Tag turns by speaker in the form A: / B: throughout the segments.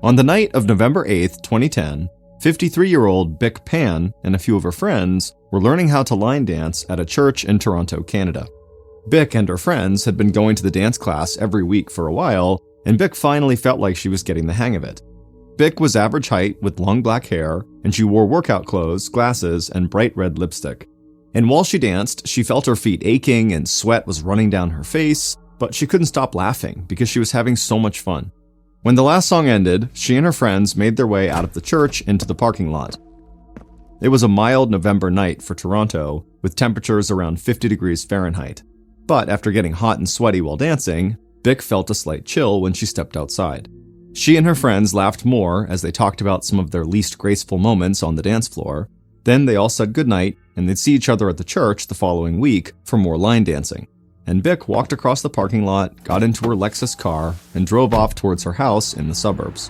A: On the night of November 8th, 2010, 53-year-old Bic Pan and a few of her friends were learning how to line dance at a church in Toronto, Canada. Bic and her friends had been going to the dance class every week for a while, and Bic finally felt like she was getting the hang of it. Bic was average height with long black hair, and she wore workout clothes, glasses, and bright red lipstick. And while she danced, she felt her feet aching and sweat was running down her face, but she couldn't stop laughing because she was having so much fun. When the last song ended, she and her friends made their way out of the church into the parking lot. It was a mild November night for Toronto, with temperatures around 50 degrees Fahrenheit. But after getting hot and sweaty while dancing, Bic felt a slight chill when she stepped outside. She and her friends laughed more as they talked about some of their least graceful moments on the dance floor. Then they all said goodnight, and they'd see each other at the church the following week for more line dancing. And Bic walked across the parking lot, got into her Lexus car, and drove off towards her house in the suburbs.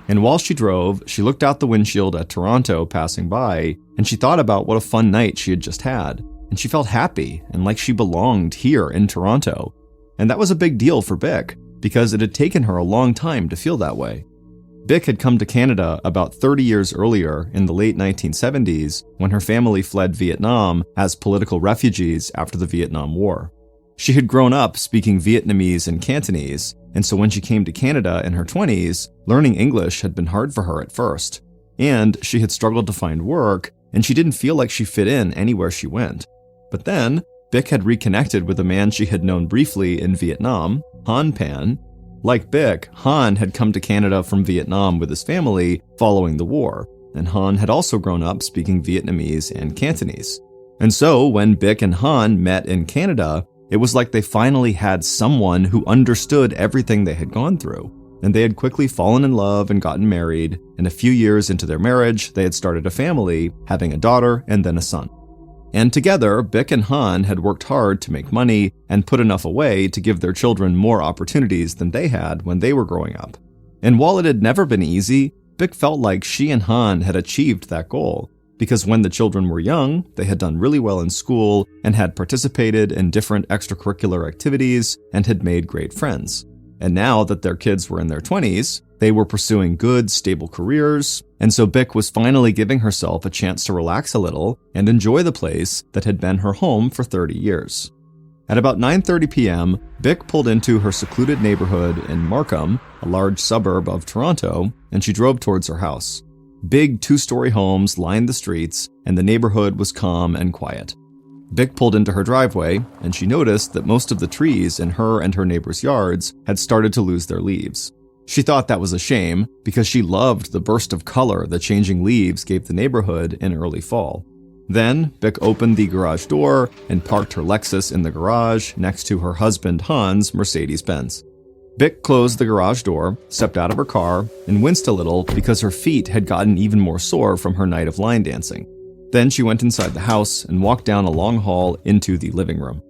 A: And while she drove, she looked out the windshield at Toronto passing by, and she thought about what a fun night she had just had. And she felt happy and like she belonged here in Toronto. And that was a big deal for Bic, because it had taken her a long time to feel that way. Bic had come to Canada about 30 years earlier in the late 1970s when her family fled Vietnam as political refugees after the Vietnam War. She had grown up speaking Vietnamese and Cantonese, and so when she came to Canada in her 20s, learning English had been hard for her at first. And she had struggled to find work, and she didn't feel like she fit in anywhere she went. But then, Bic had reconnected with a man she had known briefly in Vietnam, Han Pan. Like Bic, Han had come to Canada from Vietnam with his family following the war, and Han had also grown up speaking Vietnamese and Cantonese. And so, when Bic and Han met in Canada, it was like they finally had someone who understood everything they had gone through. And they had quickly fallen in love and gotten married, and a few years into their marriage, they had started a family, having a daughter and then a son. And together, Bic and Han had worked hard to make money and put enough away to give their children more opportunities than they had when they were growing up. And while it had never been easy, Bic felt like she and Han had achieved that goal, because when the children were young, they had done really well in school and had participated in different extracurricular activities and had made great friends. And now that their kids were in their 20s, they were pursuing good, stable careers, and so Bic was finally giving herself a chance to relax a little and enjoy the place that had been her home for 30 years. At about 9:30 p.m., Bic pulled into her secluded neighborhood in Markham, a large suburb of Toronto, and she drove towards her house. Big two-story homes lined the streets, and the neighborhood was calm and quiet. Bic pulled into her driveway, and she noticed that most of the trees in her and her neighbors' yards had started to lose their leaves. She thought that was a shame because she loved the burst of color the changing leaves gave the neighborhood in early fall. Then, Bic opened the garage door and parked her Lexus in the garage next to her husband Han's Mercedes-Benz. Bic closed the garage door, stepped out of her car, and winced a little because her feet had gotten even more sore from her night of line dancing. Then she went inside the house and walked down a long hall into the living room.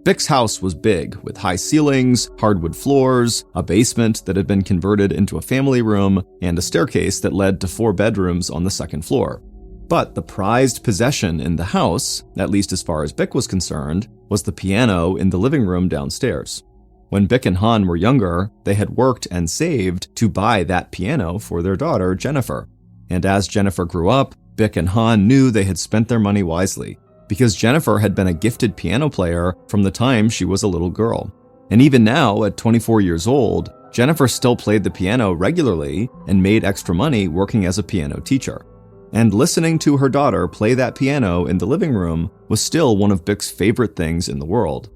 A: Bic's house was big, with high ceilings, hardwood floors, a basement that had been converted into a family room, and a staircase that led to 4 bedrooms on the second floor. But the prized possession in the house, at least as far as Bic was concerned, was the piano in the living room downstairs. When Bic and Han were younger, they had worked and saved to buy that piano for their daughter, Jennifer. And as Jennifer grew up, Bic and Han knew they had spent their money wisely, because Jennifer had been a gifted piano player from the time she was a little girl. And even now, at 24 years old, Jennifer still played the piano regularly and made extra money working as a piano teacher. And listening to her daughter play that piano in the living room was still one of Bic's favorite things in the world.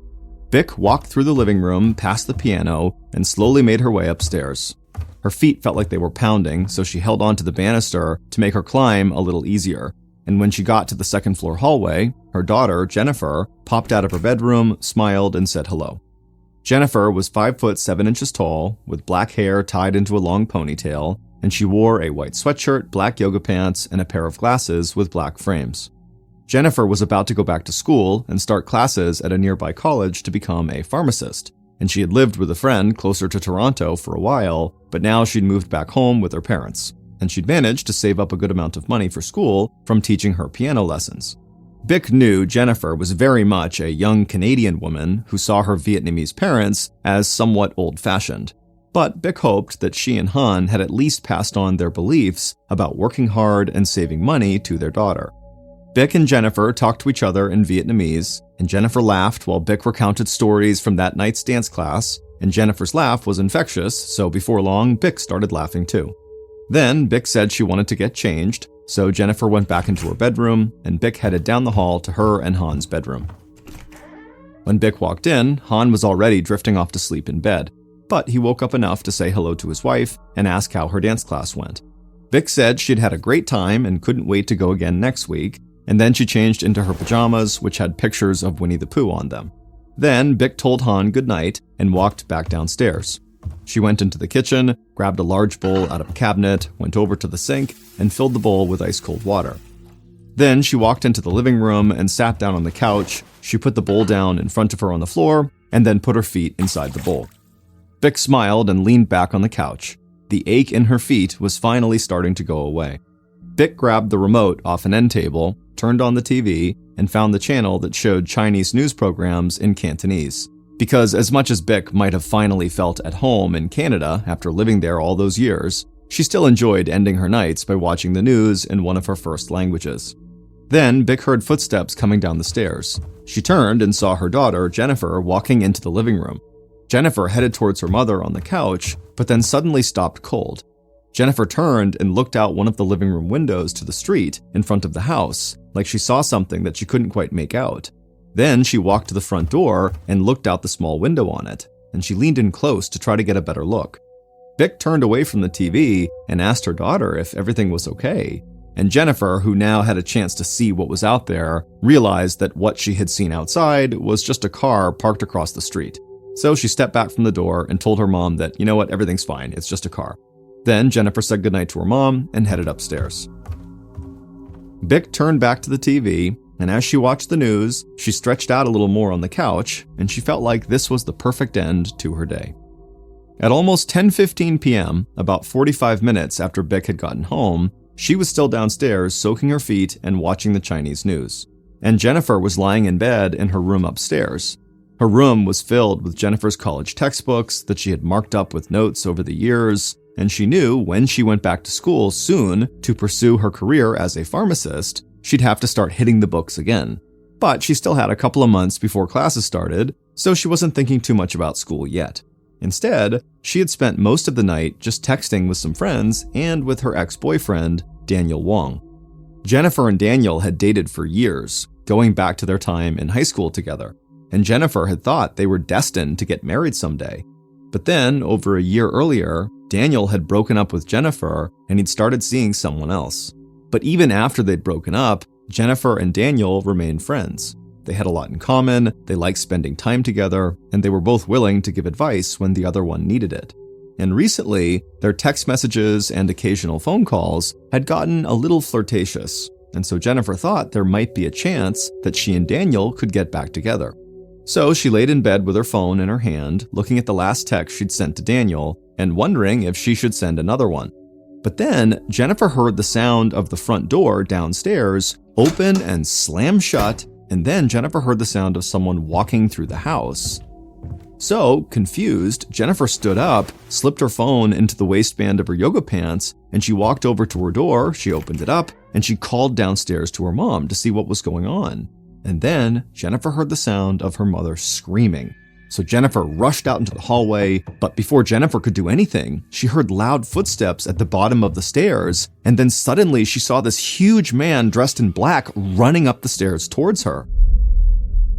A: Bic walked through the living room past the piano and slowly made her way upstairs. Her feet felt like they were pounding, so she held onto the banister to make her climb a little easier. And when she got to the second floor hallway, her daughter, Jennifer, popped out of her bedroom, smiled, and said hello. Jennifer was 5 foot 7 inches tall, with black hair tied into a long ponytail, and she wore a white sweatshirt, black yoga pants, and a pair of glasses with black frames. Jennifer was about to go back to school and start classes at a nearby college to become a pharmacist, and she had lived with a friend closer to Toronto for a while, but now she'd moved back home with her parents, and she'd managed to save up a good amount of money for school from teaching her piano lessons. Bic knew Jennifer was very much a young Canadian woman who saw her Vietnamese parents as somewhat old-fashioned. But Bick hoped that she and Han had at least passed on their beliefs about working hard and saving money to their daughter. Bick and Jennifer talked to each other in Vietnamese, and Jennifer laughed while Bick recounted stories from that night's dance class, and Jennifer's laugh was infectious, so before long, Bick started laughing too. Then Bick said she wanted to get changed, so Jennifer went back into her bedroom, and Bick headed down the hall to her and Han's bedroom. When Bick walked in, Han was already drifting off to sleep in bed, but he woke up enough to say hello to his wife and ask how her dance class went. Bick said she'd had a great time and couldn't wait to go again next week, and then she changed into her pajamas, which had pictures of Winnie the Pooh on them. Then Bick told Han goodnight and walked back downstairs. She went into the kitchen, grabbed a large bowl out of a cabinet, went over to the sink, and filled the bowl with ice-cold water. Then she walked into the living room and sat down on the couch. She put the bowl down in front of her on the floor, and then put her feet inside the bowl. Bick smiled and leaned back on the couch. The ache in her feet was finally starting to go away. Bick grabbed the remote off an end table, turned on the TV, and found the channel that showed Chinese news programs in Cantonese. Because as much as Bick might have finally felt at home in Canada after living there all those years, she still enjoyed ending her nights by watching the news in one of her first languages. Then Bick heard footsteps coming down the stairs. She turned and saw her daughter, Jennifer, walking into the living room. Jennifer headed towards her mother on the couch, but then suddenly stopped cold. Jennifer turned and looked out one of the living room windows to the street in front of the house, like she saw something that she couldn't quite make out. Then she walked to the front door and looked out the small window on it, and she leaned in close to try to get a better look. Bick turned away from the TV and asked her daughter if everything was okay, and Jennifer, who now had a chance to see what was out there, realized that what she had seen outside was just a car parked across the street. So she stepped back from the door and told her mom that, you know what, everything's fine, it's just a car. Then Jennifer said goodnight to her mom and headed upstairs. Bick turned back to the TV, and as she watched the news, she stretched out a little more on the couch, and she felt like this was the perfect end to her day. At almost 10:15 p.m., about 45 minutes after Bick had gotten home, she was still downstairs soaking her feet and watching the Chinese news. And Jennifer was lying in bed in her room upstairs. Her room was filled with Jennifer's college textbooks that she had marked up with notes over the years, and she knew when she went back to school soon to pursue her career as a pharmacist, she'd have to start hitting the books again. But she still had a couple of months before classes started, so she wasn't thinking too much about school yet. Instead, she had spent most of the night just texting with some friends and with her ex-boyfriend, Daniel Wong. Jennifer and Daniel had dated for years, going back to their time in high school together, and Jennifer had thought they were destined to get married someday. But then, over a year earlier, Daniel had broken up with Jennifer and he'd started seeing someone else. But even after they'd broken up, Jennifer and Daniel remained friends. They had a lot in common, they liked spending time together, and they were both willing to give advice when the other one needed it. And recently, their text messages and occasional phone calls had gotten a little flirtatious, and so Jennifer thought there might be a chance that she and Daniel could get back together. So she laid in bed with her phone in her hand, looking at the last text she'd sent to Daniel, and wondering if she should send another one. But then, Jennifer heard the sound of the front door downstairs open and slam shut, and then Jennifer heard the sound of someone walking through the house. So, confused, Jennifer stood up, slipped her phone into the waistband of her yoga pants, and she walked over to her door, she opened it up, and she called downstairs to her mom to see what was going on. And then, Jennifer heard the sound of her mother screaming. So Jennifer rushed out into the hallway, but before Jennifer could do anything, she heard loud footsteps at the bottom of the stairs, and then suddenly she saw this huge man dressed in black running up the stairs towards her.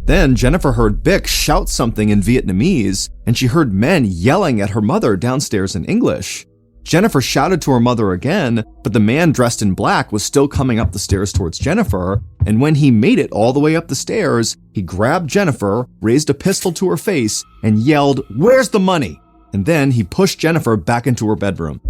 A: Then Jennifer heard Bick shout something in Vietnamese, and she heard men yelling at her mother downstairs in English. Jennifer shouted to her mother again, but the man dressed in black was still coming up the stairs towards Jennifer, and when he made it all the way up the stairs, he grabbed Jennifer, raised a pistol to her face, and yelled, "Where's the money?" And then he pushed Jennifer back into her bedroom.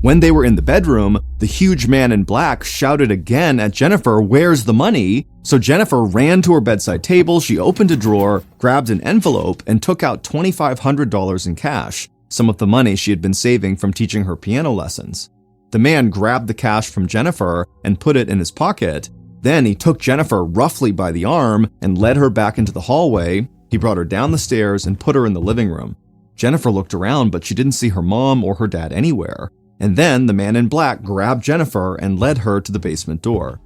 A: When they were in the bedroom, the huge man in black shouted again at Jennifer, "Where's the money?" So Jennifer ran to her bedside table, she opened a drawer, grabbed an envelope, and took out $2,500 in cash, some of the money she had been saving from teaching her piano lessons. The man grabbed the cash from Jennifer and put it in his pocket. Then he took Jennifer roughly by the arm and led her back into the hallway. He brought her down the stairs and put her in the living room. Jennifer looked around, but she didn't see her mom or her dad anywhere. And then the man in black grabbed Jennifer and led her to the basement door.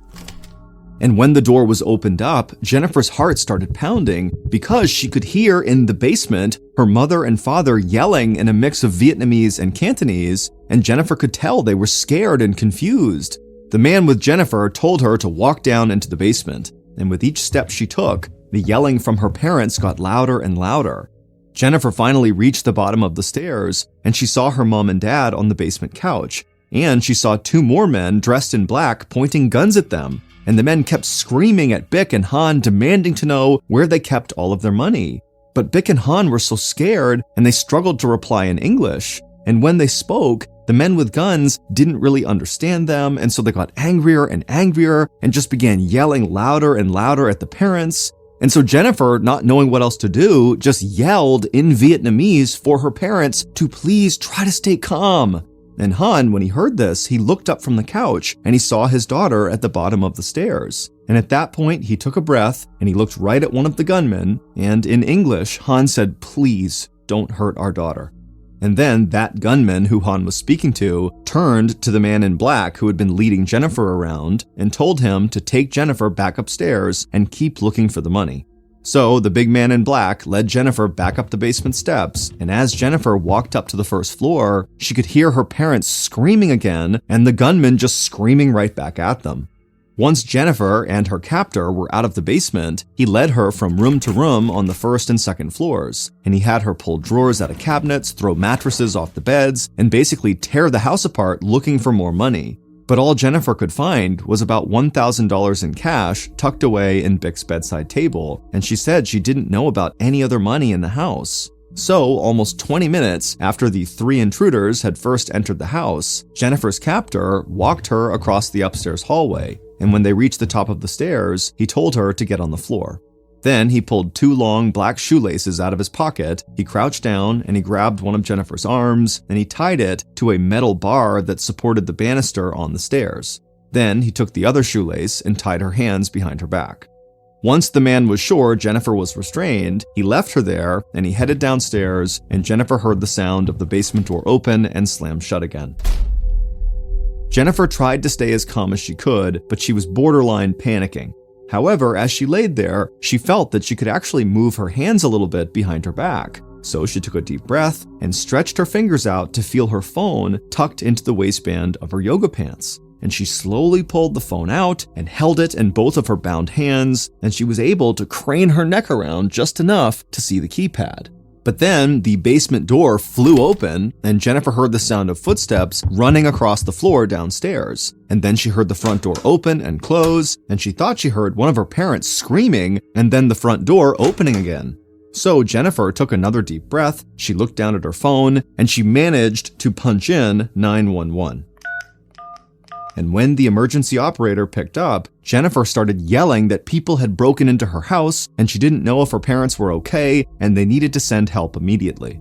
A: And when the door was opened up, Jennifer's heart started pounding because she could hear in the basement her mother and father yelling in a mix of Vietnamese and Cantonese, and Jennifer could tell they were scared and confused. The man with Jennifer told her to walk down into the basement, and with each step she took, the yelling from her parents got louder and louder. Jennifer finally reached the bottom of the stairs, and she saw her mom and dad on the basement couch, and she saw 2 more men dressed in black pointing guns at them. And the men kept screaming at Bick and Han, demanding to know where they kept all of their money. But Bick and Han were so scared, and they struggled to reply in English. And when they spoke, the men with guns didn't really understand them, and so they got angrier and angrier and just began yelling louder and louder at the parents. And so Jennifer, not knowing what else to do, just yelled in Vietnamese for her parents to please try to stay calm. And Han, when he heard this, he looked up from the couch and he saw his daughter at the bottom of the stairs. And at that point, he took a breath and he looked right at one of the gunmen. And in English, Han said, "Please don't hurt our daughter." And then that gunman who Han was speaking to turned to the man in black who had been leading Jennifer around and told him to take Jennifer back upstairs and keep looking for the money. So the big man in black led Jennifer back up the basement steps, and as Jennifer walked up to the first floor, she could hear her parents screaming again and the gunman just screaming right back at them. Once Jennifer and her captor were out of the basement, he led her from room to room on the first and second floors, and he had her pull drawers out of cabinets, throw mattresses off the beds, and basically tear the house apart looking for more money. But all Jennifer could find was about $1,000 in cash tucked away in Bick's bedside table, and she said she didn't know about any other money in the house. So, almost 20 minutes after the 3 intruders had first entered the house, Jennifer's captor walked her across the upstairs hallway, and when they reached the top of the stairs, he told her to get on the floor. Then he pulled 2 long black shoelaces out of his pocket, he crouched down and he grabbed one of Jennifer's arms and he tied it to a metal bar that supported the banister on the stairs. Then he took the other shoelace and tied her hands behind her back. Once the man was sure Jennifer was restrained, he left her there and he headed downstairs, and Jennifer heard the sound of the basement door open and slam shut again. Jennifer tried to stay as calm as she could, but she was borderline panicking. However, as she laid there, she felt that she could actually move her hands a little bit behind her back. So she took a deep breath and stretched her fingers out to feel her phone tucked into the waistband of her yoga pants. And she slowly pulled the phone out and held it in both of her bound hands, and she was able to crane her neck around just enough to see the keypad. But then the basement door flew open and Jennifer heard the sound of footsteps running across the floor downstairs. And then she heard the front door open and close, and she thought she heard one of her parents screaming and then the front door opening again. So Jennifer took another deep breath, she looked down at her phone, and she managed to punch in 911. And when the emergency operator picked up, Jennifer started yelling that people had broken into her house and she didn't know if her parents were okay and they needed to send help immediately.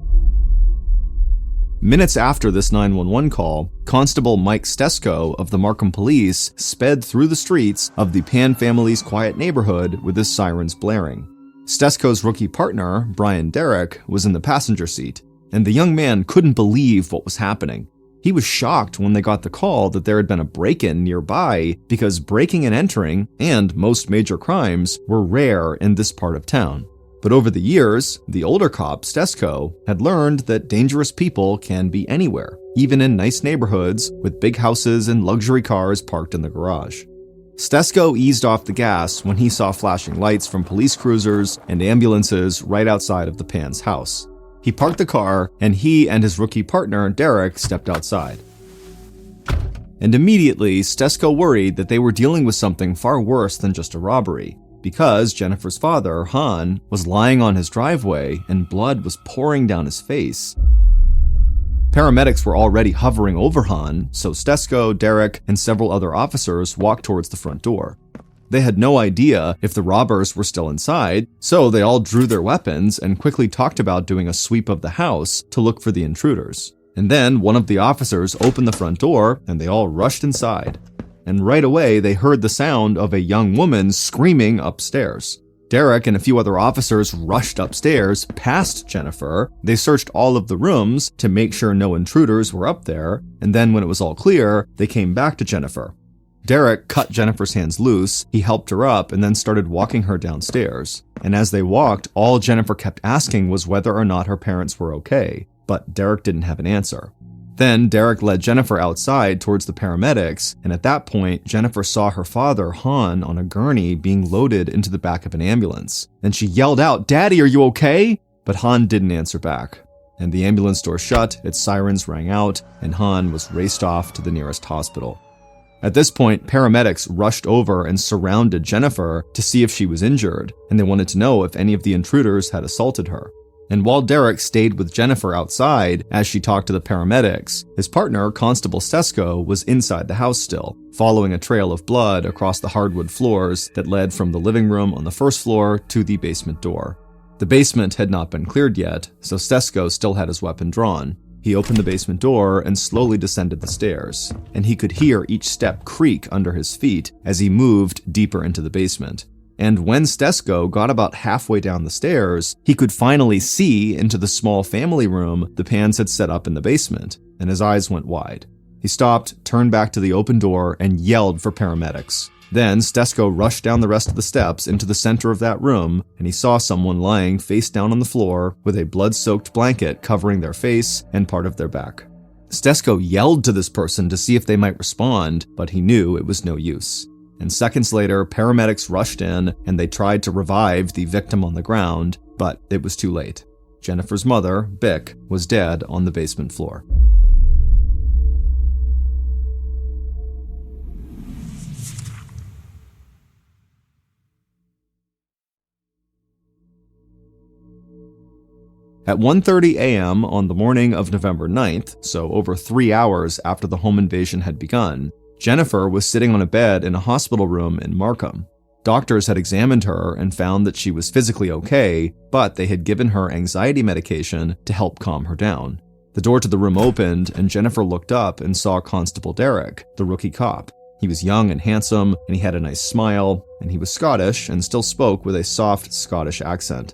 A: Minutes after this 911 call, Constable Mike Stesko of the Markham Police sped through the streets of the Pan family's quiet neighborhood with his sirens blaring. Stesko's rookie partner, Brian Derrick, was in the passenger seat, and the young man couldn't believe what was happening. He was shocked when they got the call that there had been a break-in nearby because breaking and entering, and most major crimes, were rare in this part of town. But over the years, the older cop, Stesko, had learned that dangerous people can be anywhere, even in nice neighborhoods with big houses and luxury cars parked in the garage. Stesko eased off the gas when he saw flashing lights from police cruisers and ambulances right outside of the Pan's house. He parked the car, and he and his rookie partner, Derek, stepped outside. And immediately, Stesko worried that they were dealing with something far worse than just a robbery, because Jennifer's father, Han, was lying on his driveway and blood was pouring down his face. Paramedics were already hovering over Han, so Stesko, Derek, and several other officers walked towards the front door. They had no idea if the robbers were still inside, so they all drew their weapons and quickly talked about doing a sweep of the house to look for the intruders. And then one of the officers opened the front door and they all rushed inside. And right away they heard the sound of a young woman screaming upstairs. Derek and a few other officers rushed upstairs past Jennifer. They searched all of the rooms to make sure no intruders were up there, and then when it was all clear, they came back to Jennifer. Derek cut Jennifer's hands loose, he helped her up, and then started walking her downstairs. And as they walked, all Jennifer kept asking was whether or not her parents were okay, but Derek didn't have an answer. Then Derek led Jennifer outside towards the paramedics, and at that point, Jennifer saw her father, Han, on a gurney being loaded into the back of an ambulance. And she yelled out, "Daddy, are you okay?" But Han didn't answer back. And the ambulance door shut, its sirens rang out, and Han was raced off to the nearest hospital. At this point, paramedics rushed over and surrounded Jennifer to see if she was injured, and they wanted to know if any of the intruders had assaulted her. And while Derek stayed with Jennifer outside as she talked to the paramedics, his partner, Constable Stesko, was inside the house still, following a trail of blood across the hardwood floors that led from the living room on the first floor to the basement door. The basement had not been cleared yet, so Stesko still had his weapon drawn. He opened the basement door and slowly descended the stairs, and he could hear each step creak under his feet as he moved deeper into the basement. And when Stesko got about halfway down the stairs, he could finally see into the small family room the Pans had set up in the basement, and his eyes went wide. He stopped, turned back to the open door, and yelled for paramedics. Then Stesko rushed down the rest of the steps into the center of that room, and he saw someone lying face down on the floor with a blood-soaked blanket covering their face and part of their back. Stesko yelled to this person to see if they might respond, but he knew it was no use. And seconds later, paramedics rushed in and they tried to revive the victim on the ground, but it was too late. Jennifer's mother, Bick, was dead on the basement floor. At 1:30 a.m. on the morning of November 9th, so over 3 hours after the home invasion had begun, Jennifer was sitting on a bed in a hospital room in Markham. Doctors had examined her and found that she was physically okay, but they had given her anxiety medication to help calm her down. The door to the room opened, and Jennifer looked up and saw Constable Derek, the rookie cop. He was young and handsome, and he had a nice smile, and he was Scottish and still spoke with a soft Scottish accent.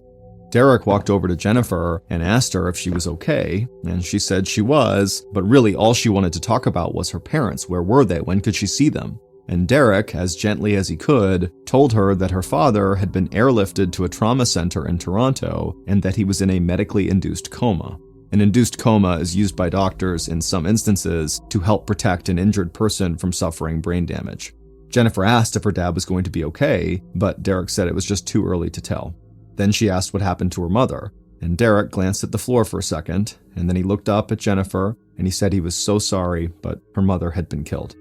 A: Derek walked over to Jennifer and asked her if she was okay, and she said she was, but really all she wanted to talk about was her parents. Where were they? When could she see them? And Derek, as gently as he could, told her that her father had been airlifted to a trauma center in Toronto and that he was in a medically induced coma. An induced coma is used by doctors in some instances to help protect an injured person from suffering brain damage. Jennifer asked if her dad was going to be okay, but Derek said it was just too early to tell. Then she asked what happened to her mother, and Derek glanced at the floor for a second, and then he looked up at Jennifer, and he said he was so sorry, but her mother had been killed.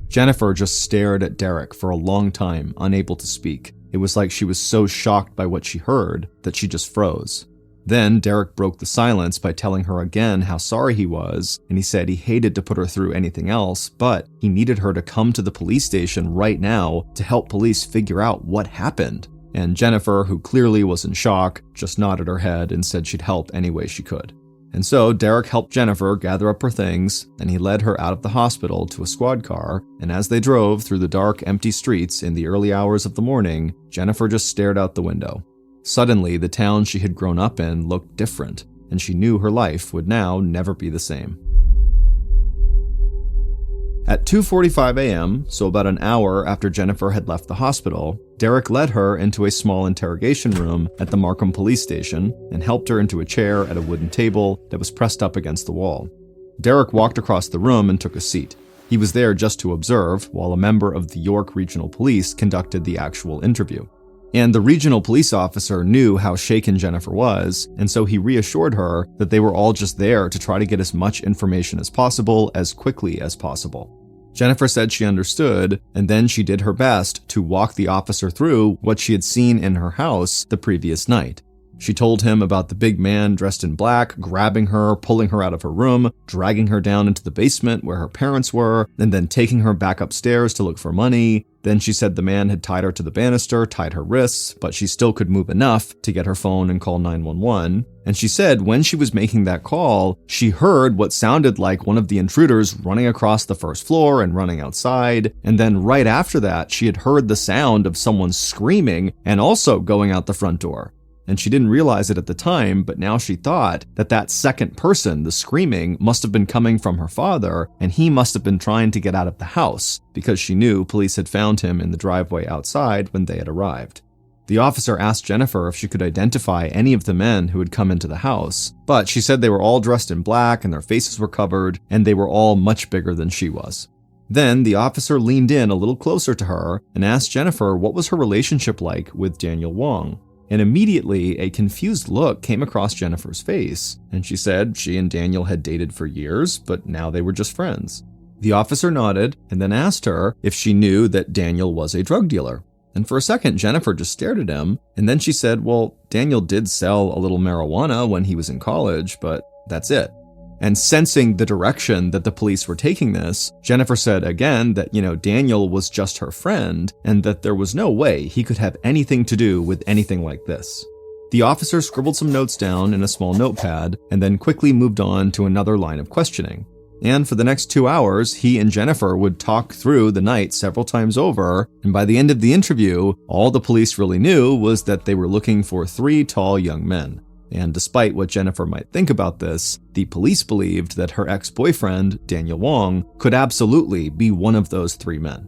A: Jennifer just stared at Derek for a long time, unable to speak. It was like she was so shocked by what she heard that she just froze. Then Derek broke the silence by telling her again how sorry he was, and he said he hated to put her through anything else, but he needed her to come to the police station right now to help police figure out what happened. And Jennifer, who clearly was in shock, just nodded her head and said she'd help any way she could. And so Derek helped Jennifer gather up her things, and he led her out of the hospital to a squad car, and as they drove through the dark, empty streets in the early hours of the morning, Jennifer just stared out the window. Suddenly, the town she had grown up in looked different, and she knew her life would now never be the same. At 2:45 a.m., so about an hour after Jennifer had left the hospital, Derek led her into a small interrogation room at the Markham police station and helped her into a chair at a wooden table that was pressed up against the wall. Derek walked across the room and took a seat. He was there just to observe, while a member of the York Regional Police conducted the actual interview. And the regional police officer knew how shaken Jennifer was, and so he reassured her that they were all just there to try to get as much information as possible, as quickly as possible. Jennifer said she understood, and then she did her best to walk the officer through what she had seen in her house the previous night. She told him about the big man dressed in black, grabbing her, pulling her out of her room, dragging her down into the basement where her parents were, and then taking her back upstairs to look for money. Then she said the man had tied her to the banister, tied her wrists, but she still could move enough to get her phone and call 911. And she said when she was making that call, she heard what sounded like one of the intruders running across the first floor and running outside. And then right after that, she had heard the sound of someone screaming and also going out the front door. And she didn't realize it at the time, but now she thought that that second person, the screaming, must have been coming from her father, and he must have been trying to get out of the house because she knew police had found him in the driveway outside when they had arrived. The officer asked Jennifer if she could identify any of the men who had come into the house, but she said they were all dressed in black and their faces were covered, and they were all much bigger than she was. Then the officer leaned in a little closer to her and asked Jennifer what was her relationship like with Daniel Wong. And immediately, a confused look came across Jennifer's face, and she said she and Daniel had dated for years, but now they were just friends. The officer nodded and then asked her if she knew that Daniel was a drug dealer. And for a second, Jennifer just stared at him, and then she said, well, Daniel did sell a little marijuana when he was in college, but that's it. And sensing the direction that the police were taking this, Jennifer said again that, Daniel was just her friend and that there was no way he could have anything to do with anything like this. The officer scribbled some notes down in a small notepad and then quickly moved on to another line of questioning. And for the next 2 hours, he and Jennifer would talk through the night several times over, and by the end of the interview, all the police really knew was that they were looking for 3 tall young men. And despite what Jennifer might think about this, the police believed that her ex-boyfriend, Daniel Wong, could absolutely be one of those 3 men.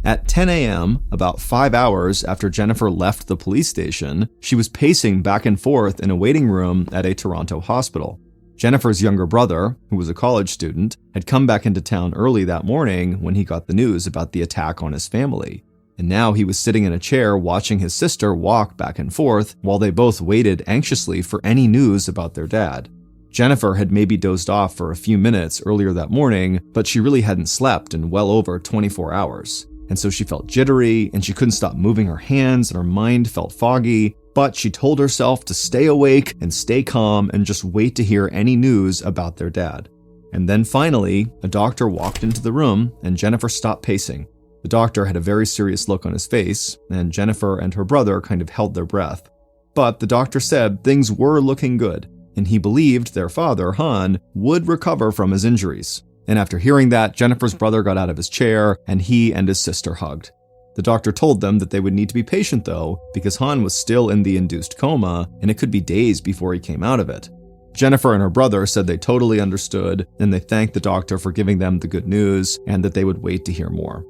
A: At 10 a.m., about 5 hours after Jennifer left the police station, she was pacing back and forth in a waiting room at a Toronto hospital. Jennifer's younger brother, who was a college student, had come back into town early that morning when he got the news about the attack on his family. And now he was sitting in a chair watching his sister walk back and forth while they both waited anxiously for any news about their dad. Jennifer had maybe dozed off for a few minutes earlier that morning, but she really hadn't slept in well over 24 hours. And so she felt jittery and she couldn't stop moving her hands and her mind felt foggy, but she told herself to stay awake and stay calm and just wait to hear any news about their dad. And then finally, a doctor walked into the room and Jennifer stopped pacing. The doctor had a very serious look on his face, and Jennifer and her brother kind of held their breath. But the doctor said things were looking good, and he believed their father, Han, would recover from his injuries. And after hearing that, Jennifer's brother got out of his chair, and he and his sister hugged. The doctor told them that they would need to be patient though, because Han was still in the induced coma, and it could be days before he came out of it. Jennifer and her brother said they totally understood, and they thanked the doctor for giving them the good news, and that they would wait to hear more.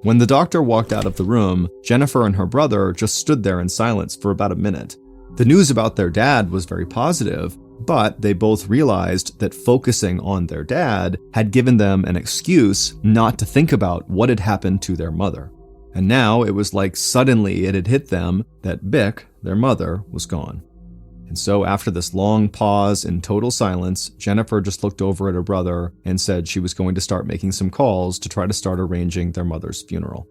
A: When the doctor walked out of the room, Jennifer and her brother just stood there in silence for about a minute. The news about their dad was very positive, but they both realized that focusing on their dad had given them an excuse not to think about what had happened to their mother. And now it was like suddenly it had hit them that Bic, their mother, was gone. And so after this long pause in total silence, Jennifer just looked over at her brother and said she was going to start making some calls to try to start arranging their mother's funeral.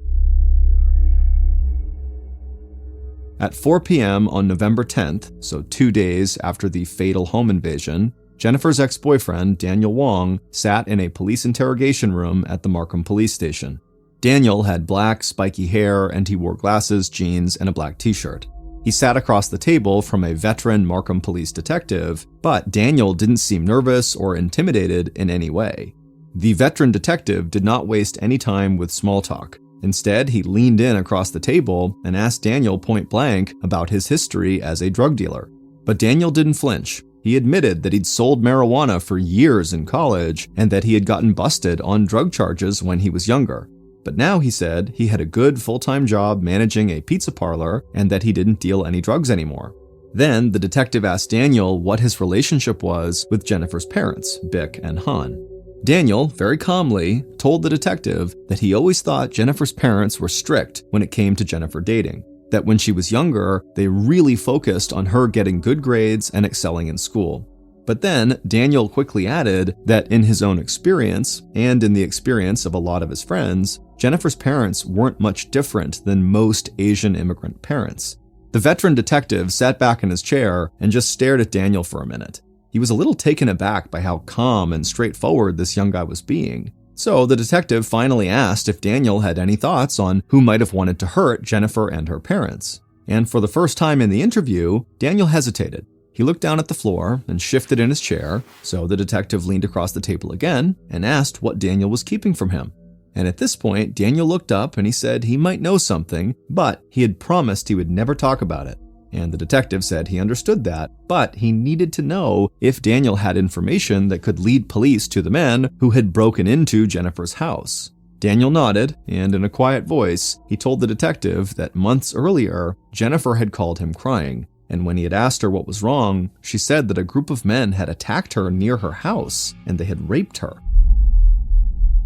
A: At 4 p.m. on November 10th, so 2 days after the fatal home invasion, Jennifer's ex-boyfriend, Daniel Wong, sat in a police interrogation room at the Markham police station. Daniel had black, spiky hair, and he wore glasses, jeans, and a black t-shirt. He sat across the table from a veteran Markham police detective, but Daniel didn't seem nervous or intimidated in any way. The veteran detective did not waste any time with small talk. Instead, he leaned in across the table and asked Daniel point blank about his history as a drug dealer. But Daniel didn't flinch. He admitted that he'd sold marijuana for years in college and that he had gotten busted on drug charges when he was younger. But now, he said, he had a good full-time job managing a pizza parlor and that he didn't deal any drugs anymore. Then the detective asked Daniel what his relationship was with Jennifer's parents, Bic and Han. Daniel, very calmly, told the detective that he always thought Jennifer's parents were strict when it came to Jennifer dating, that when she was younger, they really focused on her getting good grades and excelling in school. But then Daniel quickly added that in his own experience, and in the experience of a lot of his friends, Jennifer's parents weren't much different than most Asian immigrant parents. The veteran detective sat back in his chair and just stared at Daniel for a minute. He was a little taken aback by how calm and straightforward this young guy was being. So the detective finally asked if Daniel had any thoughts on who might have wanted to hurt Jennifer and her parents. And for the first time in the interview, Daniel hesitated. He looked down at the floor and shifted in his chair, so the detective leaned across the table again and asked what Daniel was keeping from him. And at this point, Daniel looked up and he said he might know something, but he had promised he would never talk about it. And the detective said he understood that, but he needed to know if Daniel had information that could lead police to the men who had broken into Jennifer's house. Daniel nodded, and in a quiet voice, he told the detective that months earlier, Jennifer had called him crying. And when he had asked her what was wrong, she said that a group of men had attacked her near her house, and they had raped her.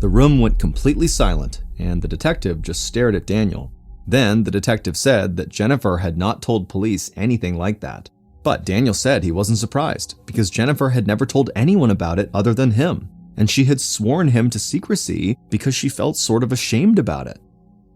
A: The room went completely silent, and the detective just stared at Daniel. Then the detective said that Jennifer had not told police anything like that. But Daniel said he wasn't surprised, because Jennifer had never told anyone about it other than him, and she had sworn him to secrecy because she felt sort of ashamed about it.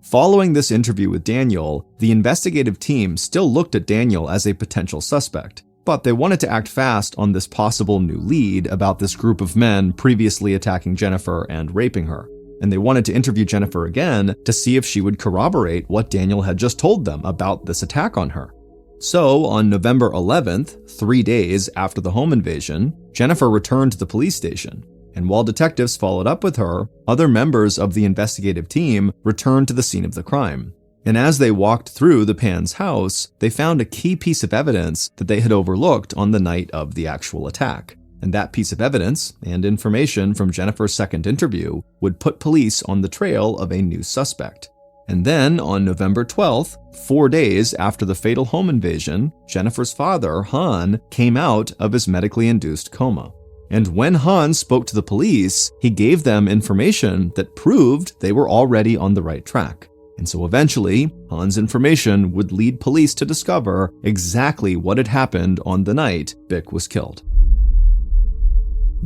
A: Following this interview with Daniel, the investigative team still looked at Daniel as a potential suspect, but they wanted to act fast on this possible new lead about this group of men previously attacking Jennifer and raping her. And they wanted to interview Jennifer again to see if she would corroborate what Daniel had just told them about this attack on her. So, on November 11th, 3 days after the home invasion, Jennifer returned to the police station. And while detectives followed up with her, other members of the investigative team returned to the scene of the crime. And as they walked through the Pan's house, they found a key piece of evidence that they had overlooked on the night of the actual attack. And that piece of evidence, and information from Jennifer's second interview, would put police on the trail of a new suspect. And then, on November 12th, 4 days after the fatal home invasion, Jennifer's father, Han, came out of his medically induced coma. And when Han spoke to the police, he gave them information that proved they were already on the right track. And so eventually, Han's information would lead police to discover exactly what had happened on the night Bick was killed.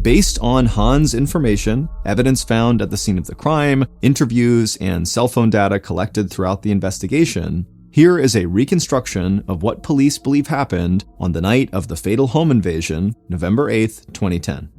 A: Based on Han's information, evidence found at the scene of the crime, interviews, and cell phone data collected throughout the investigation, here is a reconstruction of what police believe happened on the night of the fatal home invasion, November 8th, 2010.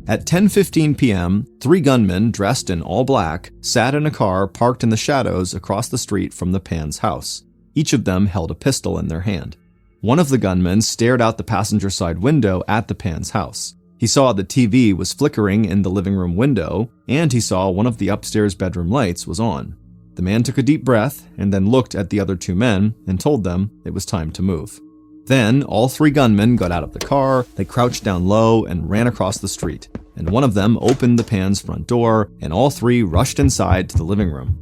A: At 10:15 p.m., 3 gunmen dressed in all black sat in a car parked in the shadows across the street from the Pan's house. Each of them held a pistol in their hand. One of the gunmen stared out the passenger side window at the Pan's house. He saw the TV was flickering in the living room window, and he saw one of the upstairs bedroom lights was on. The man took a deep breath and then looked at the other 2 men and told them it was time to move. Then all 3 gunmen got out of the car, they crouched down low and ran across the street. And one of them opened the Pan's front door, and all 3 rushed inside to the living room.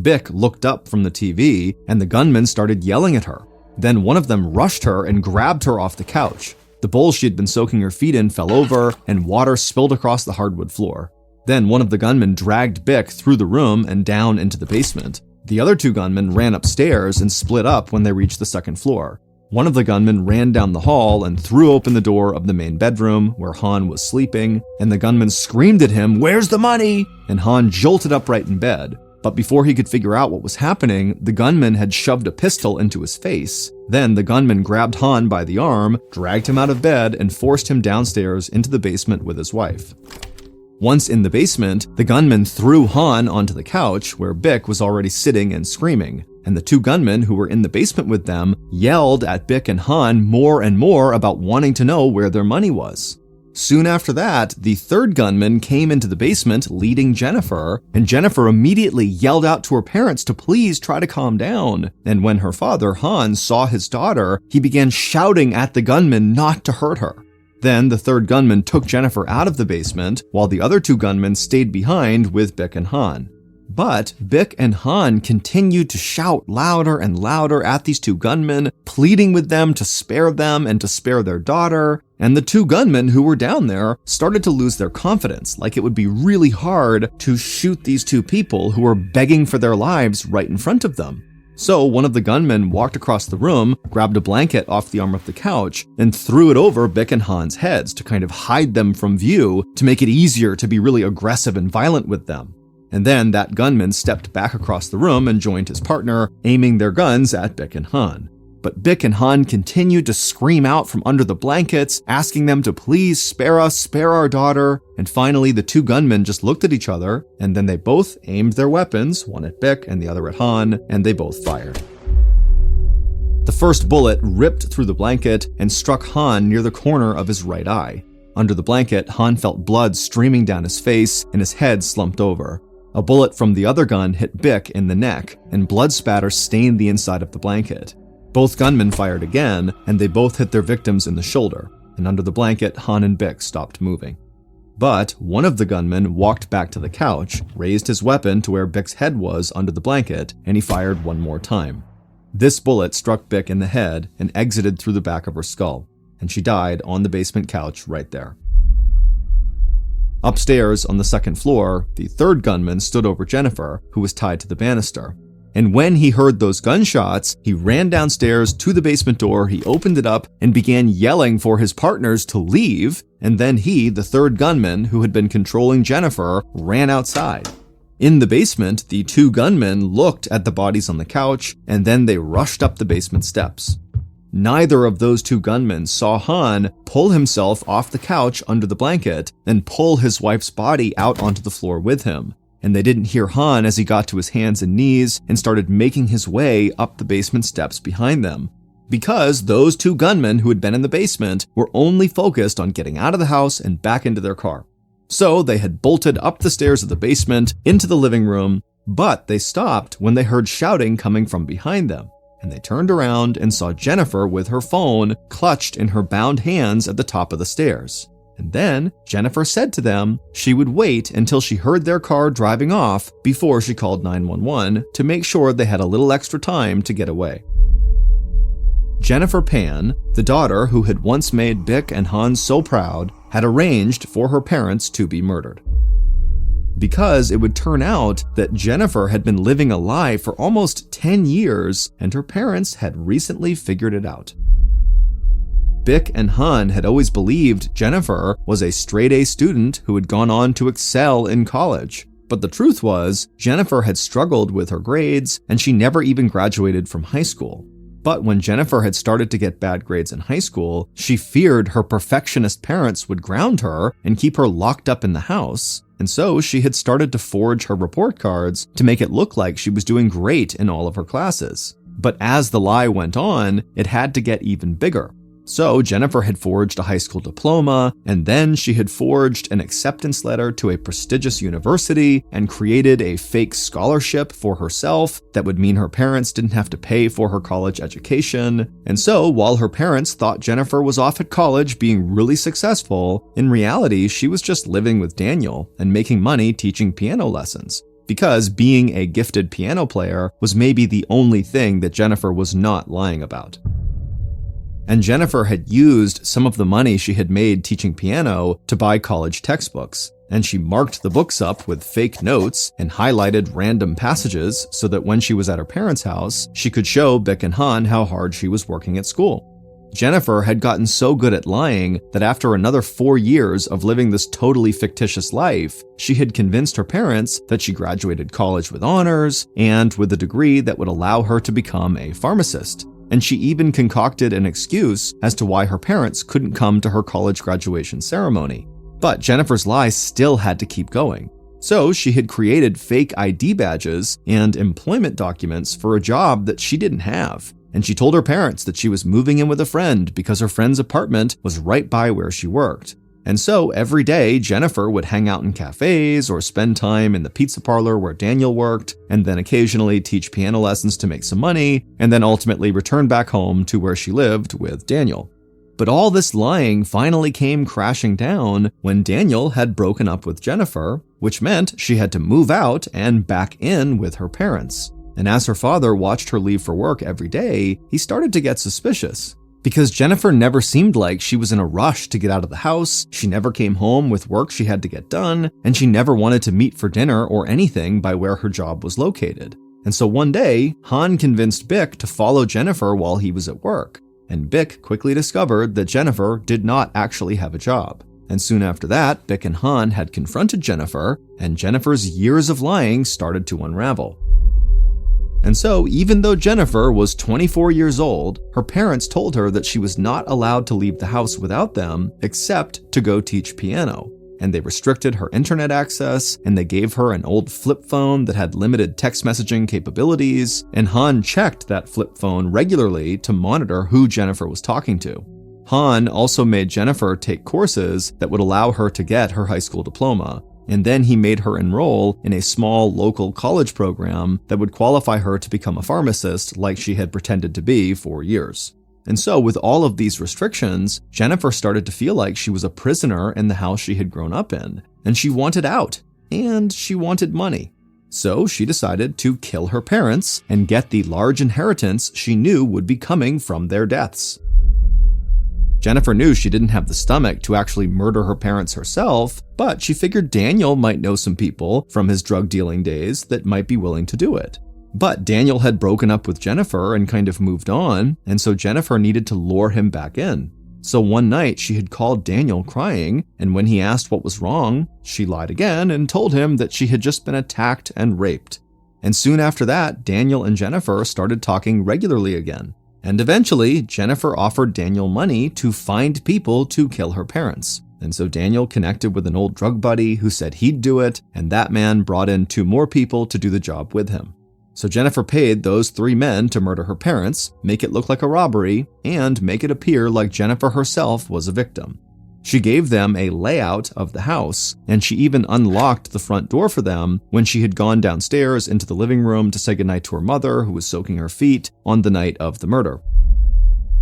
A: Bick looked up from the TV, and the gunmen started yelling at her. Then one of them rushed her and grabbed her off the couch. The bowl she had been soaking her feet in fell over, and water spilled across the hardwood floor. Then one of the gunmen dragged Bick through the room and down into the basement. The other 2 gunmen ran upstairs and split up when they reached the second floor. One of the gunmen ran down the hall and threw open the door of the main bedroom where Han was sleeping, and the gunman screamed at him, "Where's the money?" And Han jolted upright in bed. But before he could figure out what was happening, the gunman had shoved a pistol into his face. Then the gunman grabbed Han by the arm, dragged him out of bed, and forced him downstairs into the basement with his wife. Once in the basement, the gunman threw Han onto the couch where Bick was already sitting and screaming. And the 2 gunmen who were in the basement with them yelled at Bick and Han more and more about wanting to know where their money was. Soon after that, the 3rd gunman came into the basement leading Jennifer, and Jennifer immediately yelled out to her parents to please try to calm down. And when her father, Han, saw his daughter, he began shouting at the gunman not to hurt her. Then the 3rd gunman took Jennifer out of the basement, while the other 2 gunmen stayed behind with Bick and Han. But Bick and Han continued to shout louder and louder at these 2 gunmen, pleading with them to spare them and to spare their daughter. And the 2 gunmen who were down there started to lose their confidence, like it would be really hard to shoot these 2 people who were begging for their lives right in front of them. So one of the gunmen walked across the room, grabbed a blanket off the arm of the couch, and threw it over Bick and Han's heads to kind of hide them from view, to make it easier to be really aggressive and violent with them. And then that gunman stepped back across the room and joined his partner, aiming their guns at Bick and Han. But Bick and Han continued to scream out from under the blankets, asking them to please spare us, spare our daughter. And finally, the two gunmen just looked at each other, and then they both aimed their weapons, one at Bick and the other at Han, and they both fired. The first bullet ripped through the blanket and struck Han near the corner of his right eye. Under the blanket, Han felt blood streaming down his face, and his head slumped over. A bullet from the other gun hit Bick in the neck, and blood spatter stained the inside of the blanket. Both gunmen fired again, and they both hit their victims in the shoulder, and under the blanket, Han and Bick stopped moving. But one of the gunmen walked back to the couch, raised his weapon to where Bick's head was under the blanket, and he fired one more time. This bullet struck Bick in the head and exited through the back of her skull, and she died on the basement couch right there. Upstairs on the second floor, the third gunman stood over Jennifer, who was tied to the banister. And when he heard those gunshots, he ran downstairs to the basement door, he opened it up, and began yelling for his partners to leave, and then he, the third gunman, who had been controlling Jennifer, ran outside. In the basement, the two gunmen looked at the bodies on the couch, and then they rushed up the basement steps. Neither of those two gunmen saw Han pull himself off the couch under the blanket and pull his wife's body out onto the floor with him. And they didn't hear Han as he got to his hands and knees and started making his way up the basement steps behind them. Because those two gunmen who had been in the basement were only focused on getting out of the house and back into their car. So they had bolted up the stairs of the basement into the living room, but they stopped when they heard shouting coming from behind them. And they turned around and saw Jennifer with her phone clutched in her bound hands at the top of the stairs. And then Jennifer said to them she would wait until she heard their car driving off before she called 911 to make sure they had a little extra time to get away. Jennifer Pan, the daughter who had once made Bick and Han so proud, had arranged for her parents to be murdered. Because it would turn out that Jennifer had been living a lie for almost 10 years and her parents had recently figured it out. Bick and Han had always believed Jennifer was a straight-A student who had gone on to excel in college. But the truth was, Jennifer had struggled with her grades and she never even graduated from high school. But when Jennifer had started to get bad grades in high school, she feared her perfectionist parents would ground her and keep her locked up in the house. And so she had started to forge her report cards to make it look like she was doing great in all of her classes. But as the lie went on, it had to get even bigger. So Jennifer had forged a high school diploma, and then she had forged an acceptance letter to a prestigious university and created a fake scholarship for herself that would mean her parents didn't have to pay for her college education. And so while her parents thought Jennifer was off at college being really successful, in reality she was just living with Daniel and making money teaching piano lessons. Because being a gifted piano player was maybe the only thing that Jennifer was not lying about. And Jennifer had used some of the money she had made teaching piano to buy college textbooks, and she marked the books up with fake notes and highlighted random passages so that when she was at her parents' house, she could show Bick and Han how hard she was working at school. Jennifer had gotten so good at lying that after another 4 years of living this totally fictitious life, she had convinced her parents that she graduated college with honors and with a degree that would allow her to become a pharmacist. And she even concocted an excuse as to why her parents couldn't come to her college graduation ceremony. But Jennifer's lie still had to keep going. So she had created fake ID badges and employment documents for a job that she didn't have. And she told her parents that she was moving in with a friend because her friend's apartment was right by where she worked. And so every day, Jennifer would hang out in cafes or spend time in the pizza parlor where Daniel worked, and then occasionally teach piano lessons to make some money, and then ultimately return back home to where she lived with Daniel. But all this lying finally came crashing down when Daniel had broken up with Jennifer, which meant she had to move out and back in with her parents. And as her father watched her leave for work every day, he started to get suspicious. Because Jennifer never seemed like she was in a rush to get out of the house, she never came home with work she had to get done, and she never wanted to meet for dinner or anything by where her job was located. And so one day, Han convinced Bick to follow Jennifer while he was at work, and Bick quickly discovered that Jennifer did not actually have a job. And soon after that, Bick and Han had confronted Jennifer, and Jennifer's years of lying started to unravel. And so, even though Jennifer was 24 years old, her parents told her that she was not allowed to leave the house without them, except to go teach piano. And they restricted her internet access, and they gave her an old flip phone that had limited text messaging capabilities, and Han checked that flip phone regularly to monitor who Jennifer was talking to. Han also made Jennifer take courses that would allow her to get her high school diploma, and then he made her enroll in a small local college program that would qualify her to become a pharmacist like she had pretended to be for years. And so, with all of these restrictions, Jennifer started to feel like she was a prisoner in the house she had grown up in, and she wanted out, and she wanted money. So she decided to kill her parents and get the large inheritance she knew would be coming from their deaths. Jennifer knew she didn't have the stomach to actually murder her parents herself, but she figured Daniel might know some people from his drug dealing days that might be willing to do it. But Daniel had broken up with Jennifer and kind of moved on, and so Jennifer needed to lure him back in. So one night she had called Daniel crying, and when he asked what was wrong, she lied again and told him that she had just been attacked and raped. And soon after that, Daniel and Jennifer started talking regularly again. And eventually, Jennifer offered Daniel money to find people to kill her parents. And so Daniel connected with an old drug buddy who said he'd do it, and that man brought in 2 more people to do the job with him. So Jennifer paid those 3 men to murder her parents, make it look like a robbery, and make it appear like Jennifer herself was a victim. She gave them a layout of the house, and she even unlocked the front door for them when she had gone downstairs into the living room to say goodnight to her mother, who was soaking her feet, on the night of the murder.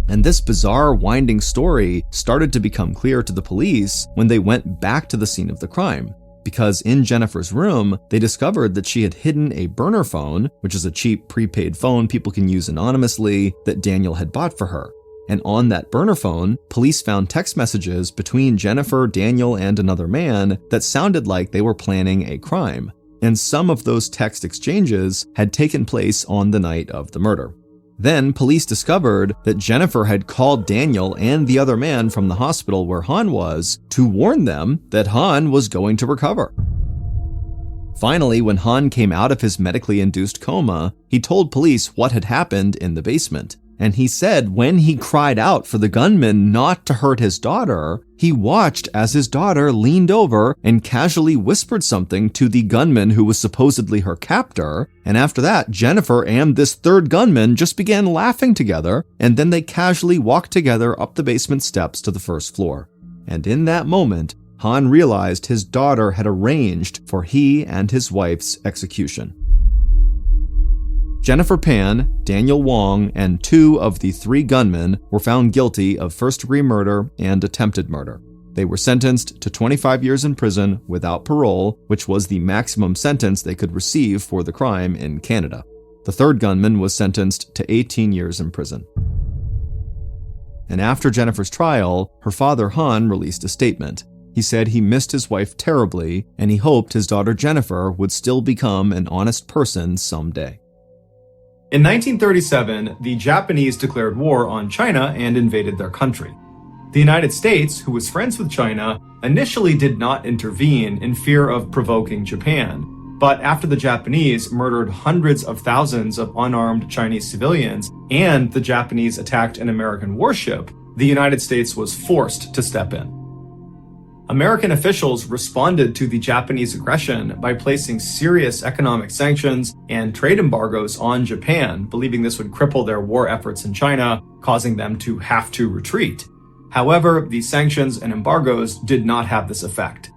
A: And this bizarre, winding story started to become clear to the police when they went back to the scene of the crime. Because in Jennifer's room, they discovered that she had hidden a burner phone, which is a cheap prepaid phone people can use anonymously, that Daniel had bought for her. And on that burner phone, police found text messages between Jennifer, Daniel, and another man that sounded like they were planning a crime. And some of those text exchanges had taken place on the night of the murder. Then police discovered that Jennifer had called Daniel and the other man from the hospital where Han was to warn them that Han was going to recover. Finally, when Han came out of his medically induced coma, he told police what had happened in the basement. And he said when he cried out for the gunman not to hurt his daughter, he watched as his daughter leaned over and casually whispered something to the gunman who was supposedly her captor. And after that, Jennifer and this third gunman just began laughing together, and then they casually walked together up the basement steps to the first floor. And in that moment, Han realized his daughter had arranged for he and his wife's execution. Jennifer Pan, Daniel Wong, and 2 of the 3 gunmen were found guilty of first-degree murder and attempted murder. They were sentenced to 25 years in prison without parole, which was the maximum sentence they could receive for the crime in Canada. The 3rd gunman was sentenced to 18 years in prison. And after Jennifer's trial, her father Han released a statement. He said he missed his wife terribly, and he hoped his daughter Jennifer would still become an honest person someday.
B: In 1937, the Japanese declared war on China and invaded their country. The United States, who was friends with China, initially did not intervene in fear of provoking Japan. But after the Japanese murdered hundreds of thousands of unarmed Chinese civilians and the Japanese attacked an American warship, the United States was forced to step in. American officials responded to the Japanese aggression by placing serious economic sanctions and trade embargoes on Japan, believing this would cripple their war efforts in China, causing them to have to retreat. However, these sanctions and embargoes did not have this effect.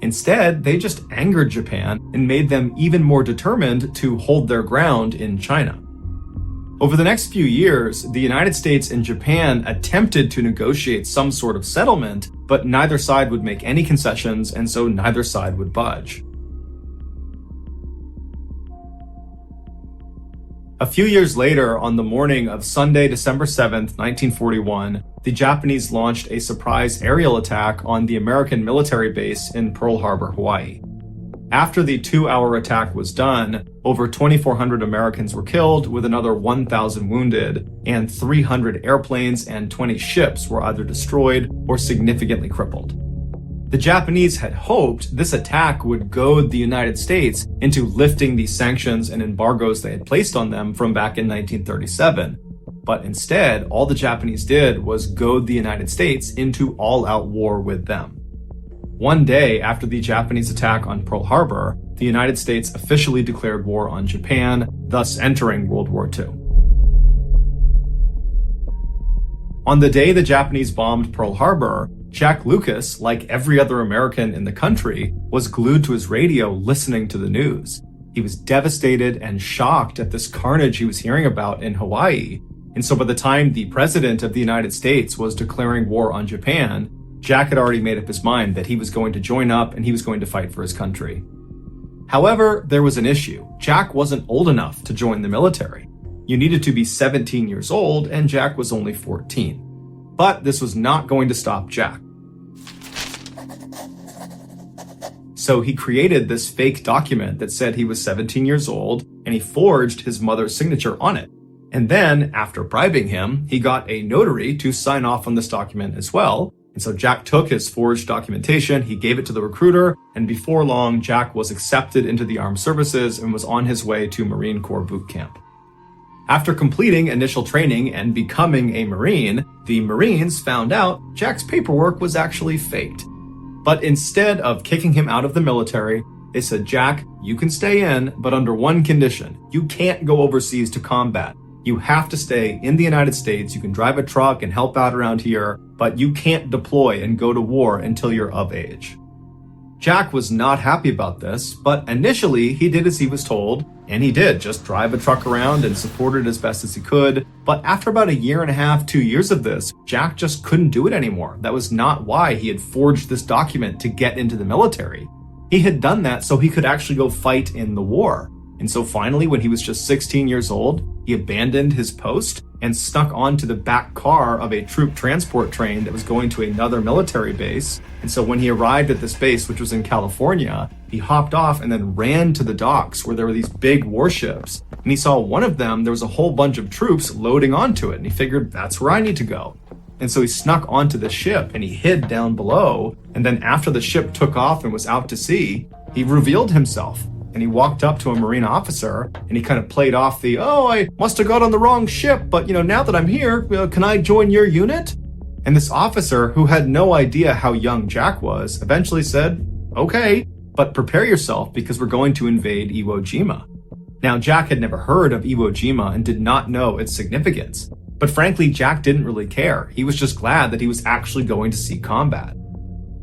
B: Instead, they just angered Japan and made them even more determined to hold their ground in China. Over the next few years, the United States and Japan attempted to negotiate some sort of settlement, but neither side would make any concessions, and so neither side would budge. A few years later, on the morning of Sunday, December 7th, 1941, the Japanese launched a surprise aerial attack on the American military base in Pearl Harbor, Hawaii. After the 2-hour attack was done, over 2,400 Americans were killed, with another 1,000 wounded, and 300 airplanes and 20 ships were either destroyed or significantly crippled. The Japanese had hoped this attack would goad the United States into lifting the sanctions and embargoes they had placed on them from back in 1937. But instead, all the Japanese did was goad the United States into all-out war with them. One day after the Japanese attack on Pearl Harbor, the United States officially declared war on Japan, thus entering World War II. On the day the Japanese bombed Pearl Harbor, Jack Lucas, like every other American in the country, was glued to his radio listening to the news. He was devastated and shocked at this carnage he was hearing about in Hawaii. And so by the time the President of the United States was declaring war on Japan, Jack had already made up his mind that he was going to join up and he was going to fight for his country. However, there was an issue. Jack wasn't old enough to join the military. You needed to be 17 years old, and Jack was only 14. But this was not going to stop Jack. So he created this fake document that said he was 17 years old, and he forged his mother's signature on it. And then, after bribing him, he got a notary to sign off on this document as well. And so Jack took his forged documentation, he gave it to the recruiter, and before long, Jack was accepted into the armed services and was on his way to Marine Corps boot camp. After completing initial training and becoming a Marine, the Marines found out Jack's paperwork was actually faked. But instead of kicking him out of the military, they said, "Jack, you can stay in, but under one condition. You can't go overseas to combat. You have to stay in the United States. You can drive a truck and help out around here, but you can't deploy and go to war until you're of age." Jack was not happy about this, but initially he did as he was told, and he did just drive a truck around and support it as best as he could. But after about a year and a half, 2 years of this, Jack just couldn't do it anymore. That was not why he had forged this document to get into the military. He had done that so he could actually go fight in the war. And so finally, when he was just 16 years old, he abandoned his post and snuck onto the back car of a troop transport train that was going to another military base. And so when he arrived at this base, which was in California, he hopped off and then ran to the docks where there were these big warships. And he saw one of them, there was a whole bunch of troops loading onto it. And he figured, that's where I need to go. And so he snuck onto the ship and he hid down below. And then after the ship took off and was out to sea, he revealed himself. And he walked up to a Marine officer and he kind of played off the, "Oh, I must have got on the wrong ship, but now that I'm here, can I join your unit?" And this officer, who had no idea how young Jack was, eventually said, "Okay, but prepare yourself because we're going to invade Iwo Jima." Now, Jack had never heard of Iwo Jima and did not know its significance. But frankly, Jack didn't really care. He was just glad that he was actually going to see combat.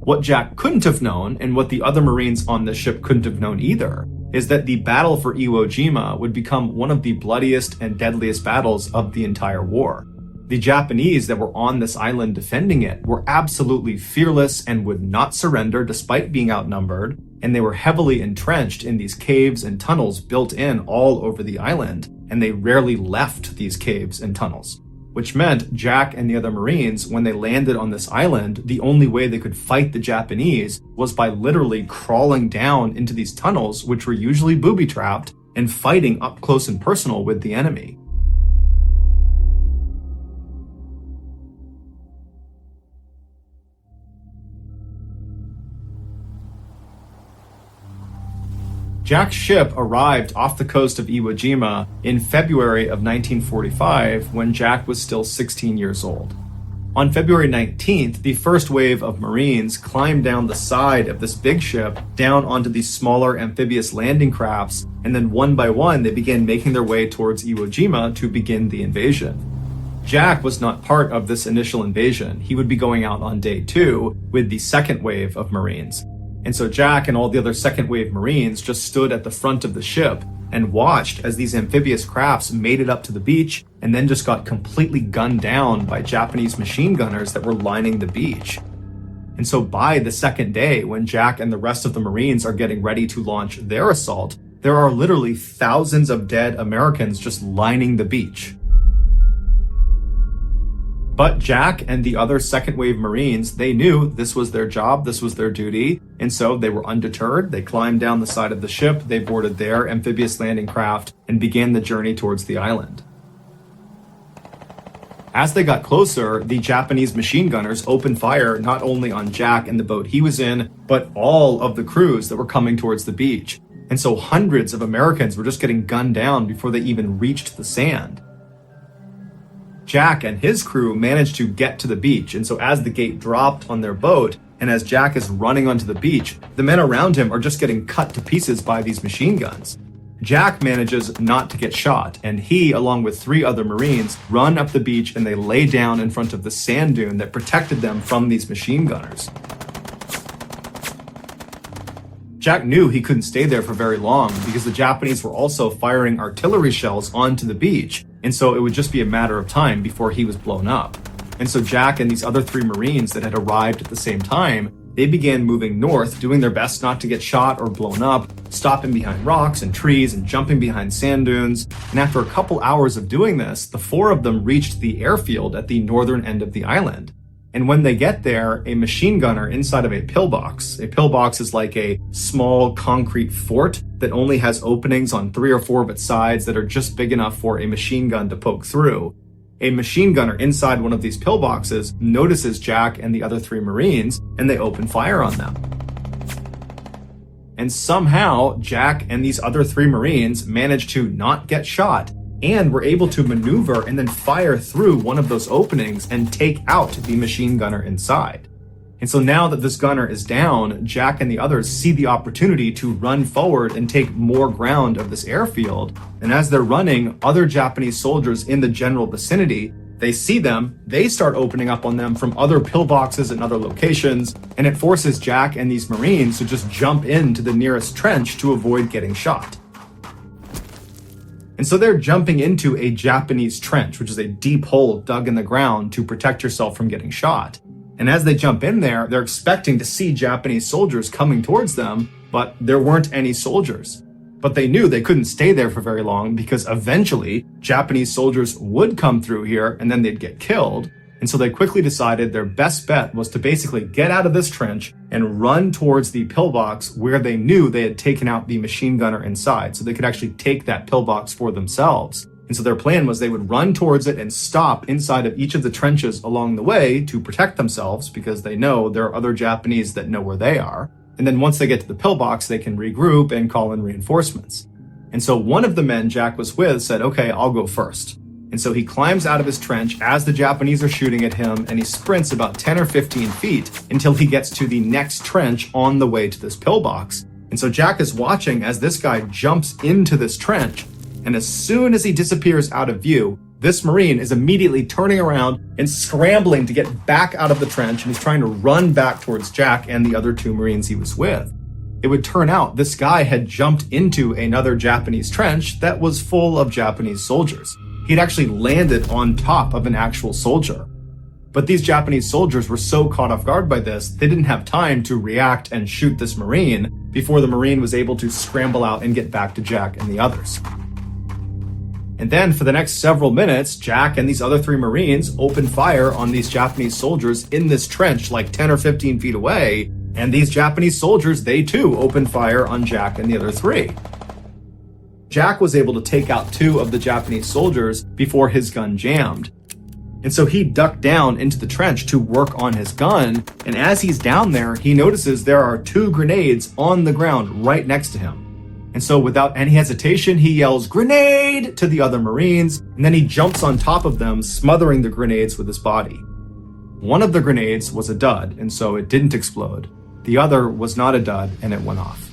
B: What Jack couldn't have known, and what the other Marines on the ship couldn't have known either, is that the battle for Iwo Jima would become one of the bloodiest and deadliest battles of the entire war. The Japanese that were on this island defending it were absolutely fearless and would not surrender despite being outnumbered, and they were heavily entrenched in these caves and tunnels built in all over the island, and they rarely left these caves and tunnels. Which meant Jack and the other Marines, when they landed on this island, the only way they could fight the Japanese was by literally crawling down into these tunnels, which were usually booby-trapped, and fighting up close and personal with the enemy. Jack's ship arrived off the coast of Iwo Jima in February of 1945 when Jack was still 16 years old. On February 19th, the first wave of Marines climbed down the side of this big ship down onto these smaller amphibious landing crafts, and then one by one they began making their way towards Iwo Jima to begin the invasion. Jack was not part of this initial invasion. He would be going out on day 2 with the second wave of Marines. And so Jack and all the other second wave Marines just stood at the front of the ship and watched as these amphibious crafts made it up to the beach and then just got completely gunned down by Japanese machine gunners that were lining the beach. And so by the second day, when Jack and the rest of the Marines are getting ready to launch their assault, there are literally thousands of dead Americans just lining the beach. But Jack and the other second wave Marines, they knew this was their job, this was their duty, and so they were undeterred. They climbed down the side of the ship, they boarded their amphibious landing craft, and began the journey towards the island. As they got closer, the Japanese machine gunners opened fire not only on Jack and the boat he was in, but all of the crews that were coming towards the beach. And so hundreds of Americans were just getting gunned down before they even reached the sand. Jack and his crew managed to get to the beach, and so as the gate dropped on their boat, and as Jack is running onto the beach, the men around him are just getting cut to pieces by these machine guns. Jack manages not to get shot, and he, along with 3 other Marines, run up the beach and they lay down in front of the sand dune that protected them from these machine gunners. Jack knew he couldn't stay there for very long because the Japanese were also firing artillery shells onto the beach, and so it would just be a matter of time before he was blown up. And so Jack and these other 3 Marines that had arrived at the same time, they began moving north, doing their best not to get shot or blown up, stopping behind rocks and trees and jumping behind sand dunes. And after a couple hours of doing this, the 4 of them reached the airfield at the northern end of the island. And when they get there, a machine gunner inside of a pillbox is like a small concrete fort that only has openings on 3 or 4 of its sides that are just big enough for a machine gun to poke through. A machine gunner inside one of these pillboxes notices Jack and the other 3 Marines, and they open fire on them. And somehow, Jack and these other 3 Marines managed to not get shot, and were able to maneuver and then fire through one of those openings and take out the machine gunner inside. And so now that this gunner is down, Jack and the others see the opportunity to run forward and take more ground of this airfield. And as they're running, other Japanese soldiers in the general vicinity, they see them, they start opening up on them from other pillboxes and other locations, and it forces Jack and these Marines to just jump into the nearest trench to avoid getting shot. And so they're jumping into a Japanese trench, which is a deep hole dug in the ground to protect yourself from getting shot. And as they jump in there, they're expecting to see Japanese soldiers coming towards them, but there weren't any soldiers. But they knew they couldn't stay there for very long because eventually Japanese soldiers would come through here and then they'd get killed. And so they quickly decided their best bet was to basically get out of this trench and run towards the pillbox where they knew they had taken out the machine gunner inside, so they could actually take that pillbox for themselves. And so their plan was they would run towards it and stop inside of each of the trenches along the way to protect themselves because they know there are other Japanese that know where they are. And then once they get to the pillbox, they can regroup and call in reinforcements. And so one of the men Jack was with said, "Okay, I'll go first." And so he climbs out of his trench as the Japanese are shooting at him, and he sprints about 10 or 15 feet until he gets to the next trench on the way to this pillbox. And so Jack is watching as this guy jumps into this trench, and as soon as he disappears out of view, this Marine is immediately turning around and scrambling to get back out of the trench, and he's trying to run back towards Jack and the other 2 Marines he was with. It would turn out this guy had jumped into another Japanese trench that was full of Japanese soldiers. He'd actually landed on top of an actual soldier. But these Japanese soldiers were so caught off guard by this, they didn't have time to react and shoot this Marine before the Marine was able to scramble out and get back to Jack and the others. And then for the next several minutes, Jack and these other 3 Marines opened fire on these Japanese soldiers in this trench like 10 or 15 feet away. And these Japanese soldiers, they too opened fire on Jack and the other 3. Jack was able to take out 2 of the Japanese soldiers before his gun jammed. And so he ducked down into the trench to work on his gun. And as he's down there, he notices there are 2 grenades on the ground right next to him. And so without any hesitation, he yells, "Grenade!" to the other Marines, and then he jumps on top of them, smothering the grenades with his body. One of the grenades was a dud, and so it didn't explode. The other was not a dud, and it went off.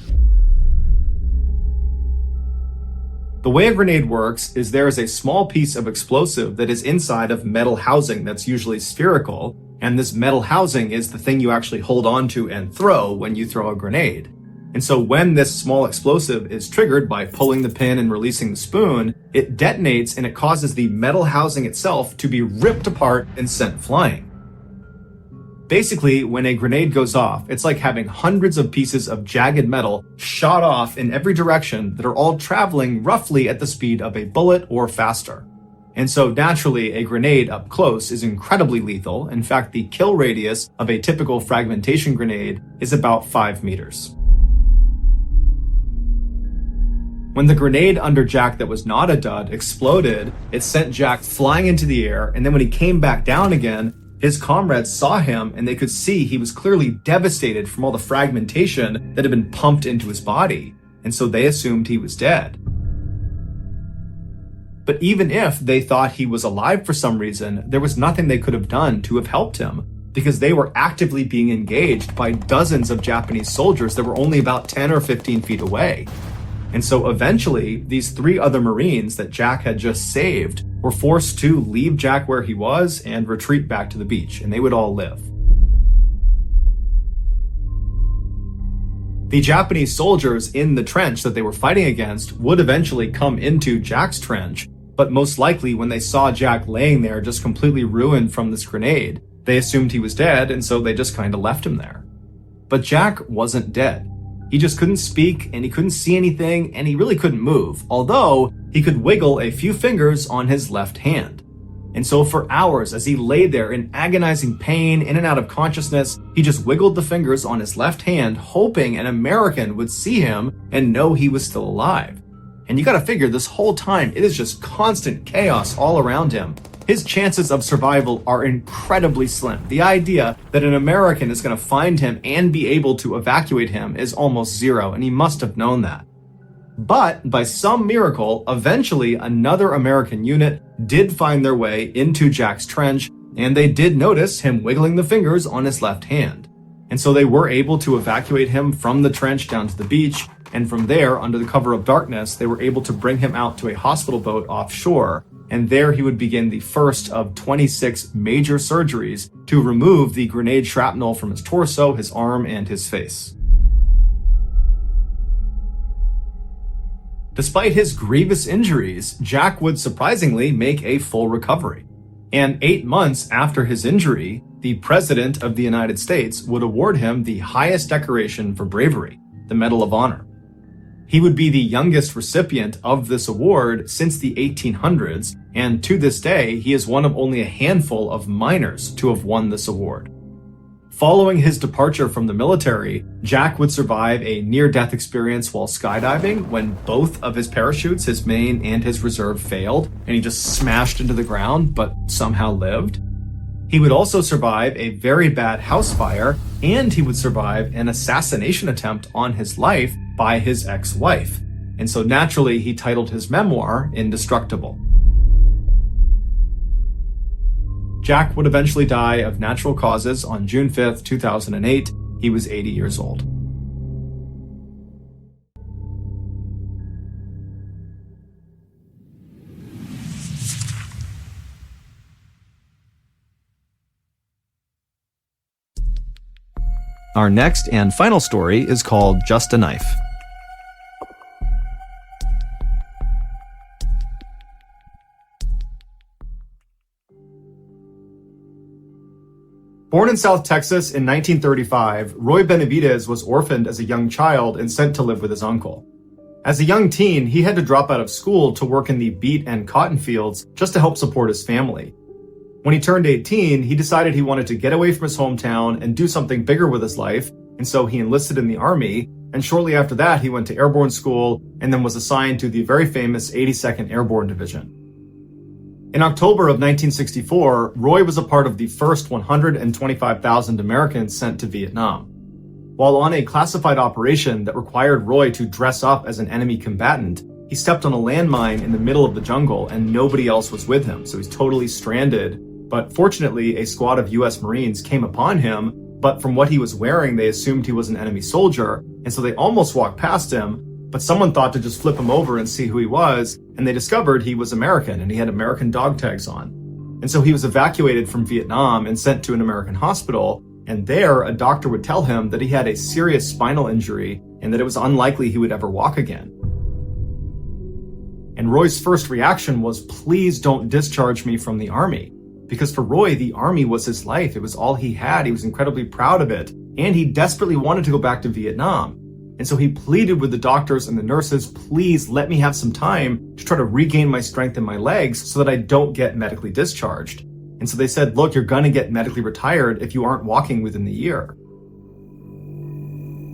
B: The way a grenade works is there is a small piece of explosive that is inside of metal housing that's usually spherical, and this metal housing is the thing you actually hold onto and throw when you throw a grenade. And so when this small explosive is triggered by pulling the pin and releasing the spoon, it detonates and it causes the metal housing itself to be ripped apart and sent flying. Basically, when a grenade goes off, it's like having hundreds of pieces of jagged metal shot off in every direction that are all traveling roughly at the speed of a bullet or faster. And so naturally, a grenade up close is incredibly lethal. In fact, the kill radius of a typical fragmentation grenade is about 5 meters. When the grenade under Jack that was not a dud exploded, it sent Jack flying into the air, and then when he came back down again, his comrades saw him and they could see he was clearly devastated from all the fragmentation that had been pumped into his body, and so they assumed he was dead. But even if they thought he was alive for some reason, there was nothing they could have done to have helped him, because they were actively being engaged by dozens of Japanese soldiers that were only about 10 or 15 feet away. And so eventually, these 3 other Marines that Jack had just saved were forced to leave Jack where he was and retreat back to the beach, and they would all live. The Japanese soldiers in the trench that they were fighting against would eventually come into Jack's trench, but most likely when they saw Jack laying there just completely ruined from this grenade, they assumed he was dead, and so they just kind of left him there. But Jack wasn't dead. He just couldn't speak, and he couldn't see anything, and he really couldn't move, although he could wiggle a few fingers on his left hand. And so for hours, as he lay there in agonizing pain, in and out of consciousness, he just wiggled the fingers on his left hand, hoping an American would see him and know he was still alive. And you gotta figure, this whole time, it is just constant chaos all around him. His chances of survival are incredibly slim. The idea that an American is going to find him and be able to evacuate him is almost zero, and he must have known that. But by some miracle, eventually another American unit did find their way into Jack's trench, and they did notice him wiggling the fingers on his left hand. And so they were able to evacuate him from the trench down to the beach, and from there, under the cover of darkness, they were able to bring him out to a hospital boat offshore. And there he would begin the first of 26 major surgeries to remove the grenade shrapnel from his torso, his arm, and his face. Despite his grievous injuries, Jack would surprisingly make a full recovery. And 8 months after his injury, the President of the United States would award him the highest decoration for bravery, the Medal of Honor. He would be the youngest recipient of this award since the 1800s, and to this day, he is one of only a handful of miners to have won this award. Following his departure from the military, Jack would survive a near-death experience while skydiving when both of his parachutes, his main and his reserve, failed, and he just smashed into the ground, but somehow lived. He would also survive a very bad house fire, and he would survive an assassination attempt on his life by his ex-wife. And so naturally, he titled his memoir Indestructible. Jack would eventually die of natural causes on June 5th, 2008. He was 80 years old.
A: Our next and final story is called Just a Knife.
B: Born in South Texas in 1935, Roy Benavidez was orphaned as a young child and sent to live with his uncle. As a young teen, he had to drop out of school to work in the beet and cotton fields just to help support his family. When he turned 18, he decided he wanted to get away from his hometown and do something bigger with his life, and so he enlisted in the Army, and shortly after that he went to airborne school and then was assigned to the very famous 82nd Airborne Division. In October of 1964, Roy was a part of the first 125,000 Americans sent to Vietnam. While on a classified operation that required Roy to dress up as an enemy combatant, he stepped on a landmine in the middle of the jungle and nobody else was with him, so he's totally stranded. But fortunately, a squad of US Marines came upon him, but from what he was wearing, they assumed he was an enemy soldier, and so they almost walked past him, but someone thought to just flip him over and see who he was, and they discovered he was American and he had American dog tags on. And so he was evacuated from Vietnam and sent to an American hospital, and there a doctor would tell him that he had a serious spinal injury and that it was unlikely he would ever walk again. And Roy's first reaction was, please don't discharge me from the Army. Because for Roy, the Army was his life. It was all he had. He was incredibly proud of it. And he desperately wanted to go back to Vietnam. And so he pleaded with the doctors and the nurses, please let me have some time to try to regain my strength in my legs so that I don't get medically discharged. And so they said, look, you're going to get medically retired if you aren't walking within the year.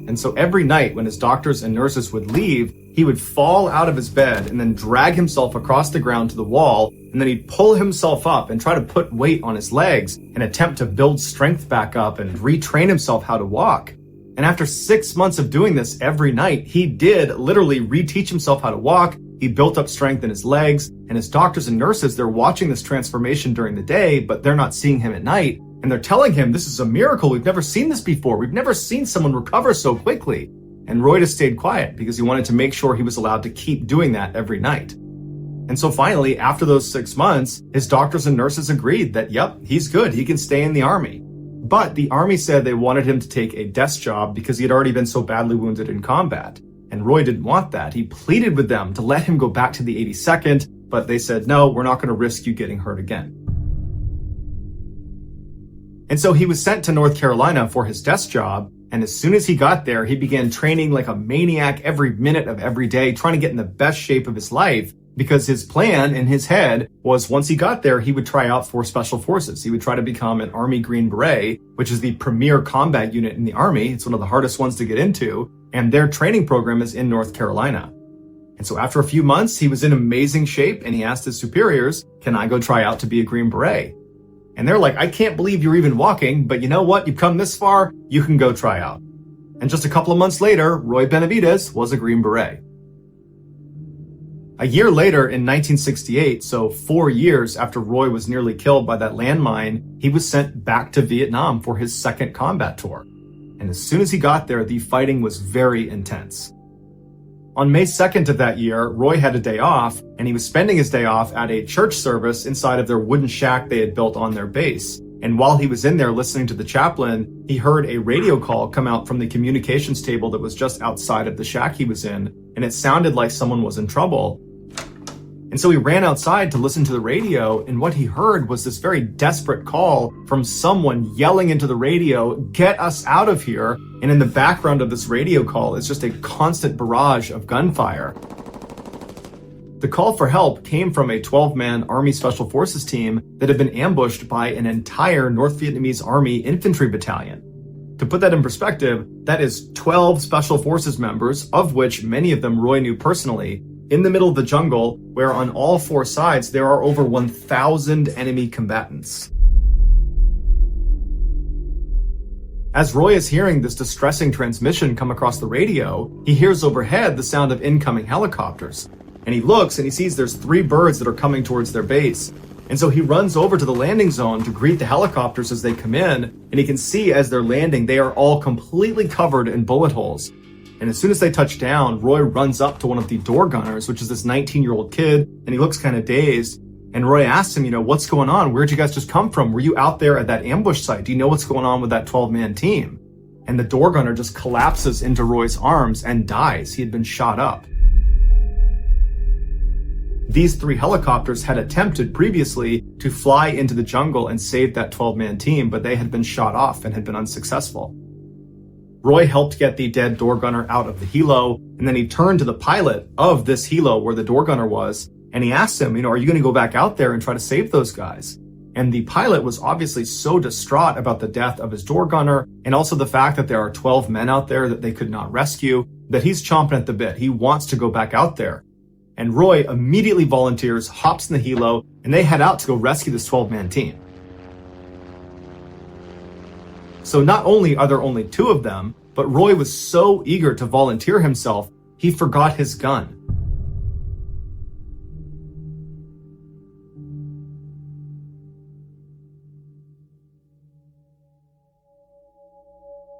B: And so every night when his doctors and nurses would leave, he would fall out of his bed and then drag himself across the ground to the wall, and then he'd pull himself up and try to put weight on his legs and attempt to build strength back up and retrain himself how to walk. And after 6 months of doing this every night, he did literally reteach himself how to walk. He built up strength in his legs, and his doctors and nurses, they're watching this transformation during the day, but they're not seeing him at night. And they're telling him, this is a miracle. We've never seen this before. We've never seen someone recover so quickly. And Roy just stayed quiet because he wanted to make sure he was allowed to keep doing that every night. And so finally, after those 6 months, his doctors and nurses agreed that, yep, he's good. He can stay in the army. But the army said they wanted him to take a desk job because he had already been so badly wounded in combat. And Roy didn't want that. He pleaded with them to let him go back to the 82nd, but they said, no, we're not going to risk you getting hurt again. And so he was sent to North Carolina for his desk job. And as soon as he got there, he began training like a maniac every minute of every day, trying to get in the best shape of his life, because his plan in his head was once he got there, he would try out for Special Forces. He would try to become an Army Green Beret, which is the premier combat unit in the Army. It's one of the hardest ones to get into, and their training program is in North Carolina. And so after a few months, he was in amazing shape, and he asked his superiors, can I go try out to be a Green Beret? And they're like, I can't believe you're even walking, but you know what? You've come this far, you can go try out. And just a couple of months later, Roy Benavides was a Green Beret. A year later, in 1968, so 4 years after Roy was nearly killed by that landmine, he was sent back to Vietnam for his second combat tour. And as soon as he got there, the fighting was very intense. On May 2nd of that year, Roy had a day off, and he was spending his day off at a church service inside of their wooden shack they had built on their base. And while he was in there listening to the chaplain, he heard a radio call come out from the communications table that was just outside of the shack he was in, and it sounded like someone was in trouble. And so he ran outside to listen to the radio, and what he heard was this very desperate call from someone yelling into the radio, get us out of here. And in the background of this radio call is just a constant barrage of gunfire. The call for help came from a 12-man Army Special Forces team that had been ambushed by an entire North Vietnamese Army infantry battalion. To put that in perspective, that is 12 Special Forces members, of which many of them Roy knew personally, in the middle of the jungle, where on all four sides there are over 1,000 enemy combatants. As Roy is hearing this distressing transmission come across the radio, he hears overhead the sound of incoming helicopters. And he looks and he sees there's 3 birds that are coming towards their base. And so he runs over to the landing zone to greet the helicopters as they come in, and he can see as they're landing, they are all completely covered in bullet holes. And as soon as they touch down, Roy runs up to one of the door gunners, which is this 19-year-old kid, and he looks kind of dazed. And Roy asks him, what's going on? Where'd you guys just come from? Were you out there at that ambush site? Do you know what's going on with that 12-man team? And the door gunner just collapses into Roy's arms and dies. He had been shot up. These 3 helicopters had attempted previously to fly into the jungle and save that 12-man team, but they had been shot off and had been unsuccessful. Roy helped get the dead door gunner out of the helo, and then he turned to the pilot of this helo where the door gunner was, and he asked him, are you going to go back out there and try to save those guys? And the pilot was obviously so distraught about the death of his door gunner, and also the fact that there are 12 men out there that they could not rescue, that he's chomping at the bit. He wants to go back out there. And Roy immediately volunteers, hops in the helo, and they head out to go rescue this 12-man team. So not only are there only 2 of them, but Roy was so eager to volunteer himself, he forgot his gun.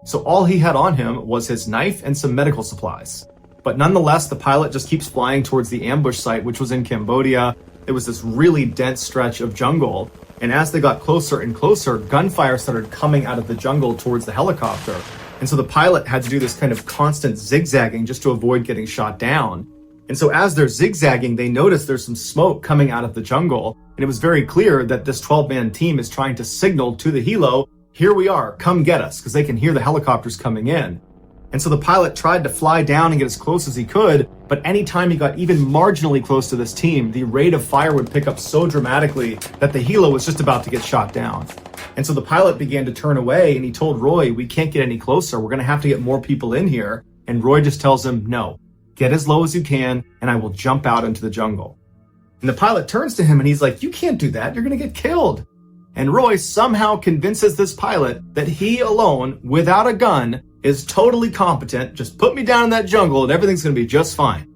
B: So all he had on him was his knife and some medical supplies. But nonetheless, the pilot just keeps flying towards the ambush site, which was in Cambodia. It was this really dense stretch of jungle. And as they got closer and closer, gunfire started coming out of the jungle towards the helicopter. And so the pilot had to do this kind of constant zigzagging just to avoid getting shot down. And so as they're zigzagging, they notice there's some smoke coming out of the jungle. And it was very clear that this 12-man team is trying to signal to the helo, here we are, come get us, because they can hear the helicopters coming in. And so the pilot tried to fly down and get as close as he could, but anytime he got even marginally close to this team, the rate of fire would pick up so dramatically that the helo was just about to get shot down. And so the pilot began to turn away, and he told Roy, we can't get any closer. We're going to have to get more people in here. And Roy just tells him, no, get as low as you can, and I will jump out into the jungle. And the pilot turns to him and he's like, you can't do that, you're gonna get killed. And Roy somehow convinces this pilot that he alone, without a gun, is totally competent. Just put me down in that jungle and everything's gonna be just fine.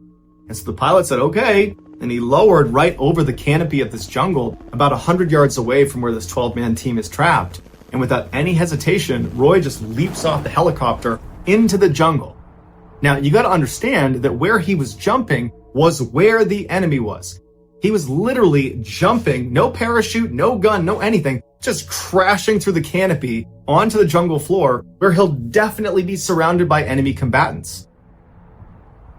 B: And so the pilot said, okay. And he lowered right over the canopy of this jungle, about 100 yards away from where this 12-man team is trapped. And without any hesitation, Roy just leaps off the helicopter into the jungle. Now, you gotta understand that where he was jumping was where the enemy was. He was literally jumping, no parachute, no gun, no anything, just crashing through the canopy onto the jungle floor where he'll definitely be surrounded by enemy combatants.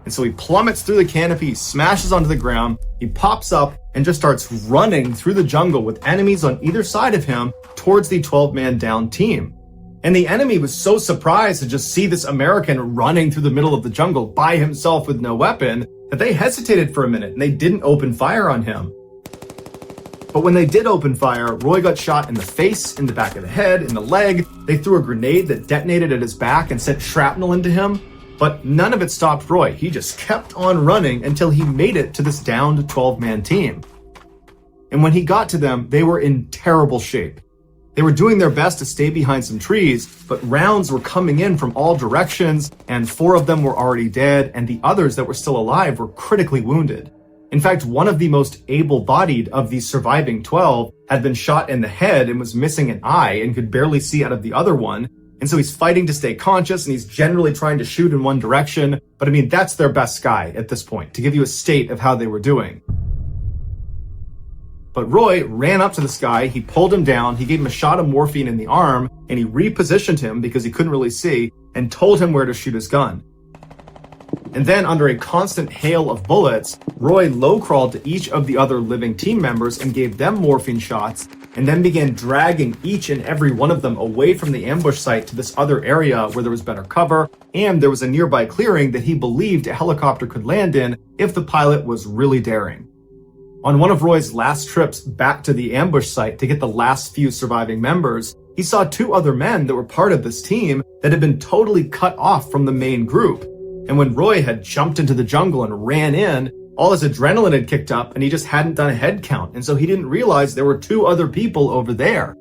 B: And so he plummets through the canopy, he smashes onto the ground, he pops up and just starts running through the jungle with enemies on either side of him towards the 12-man down team. And the enemy was so surprised to just see this American running through the middle of the jungle by himself with no weapon that they hesitated for a minute and they didn't open fire on him. But when they did open fire, Roy got shot in the face, in the back of the head, in the leg. They threw a grenade that detonated at his back and sent shrapnel into him. But none of it stopped Roy. He just kept on running until he made it to this downed 12-man team. And when he got to them, they were in terrible shape. They were doing their best to stay behind some trees, but rounds were coming in from all directions, and 4 of them were already dead, and the others that were still alive were critically wounded. In fact, one of the most able-bodied of the surviving 12 had been shot in the head and was missing an eye and could barely see out of the other one. And so he's fighting to stay conscious and he's generally trying to shoot in one direction. But I mean, that's their best guy at this point, to give you a state of how they were doing. But Roy ran up to this guy, he pulled him down, he gave him a shot of morphine in the arm, and he repositioned him because he couldn't really see, and told him where to shoot his gun. And then, under a constant hail of bullets, Roy low-crawled to each of the other living team members and gave them morphine shots, and then began dragging each and every one of them away from the ambush site to this other area where there was better cover, and there was a nearby clearing that he believed a helicopter could land in if the pilot was really daring. On one of Roy's last trips back to the ambush site to get the last few surviving members, he saw 2 other men that were part of this team that had been totally cut off from the main group. And when Roy had jumped into the jungle and ran in, all his adrenaline had kicked up and he just hadn't done a head count. And so he didn't realize there were 2 other people over there.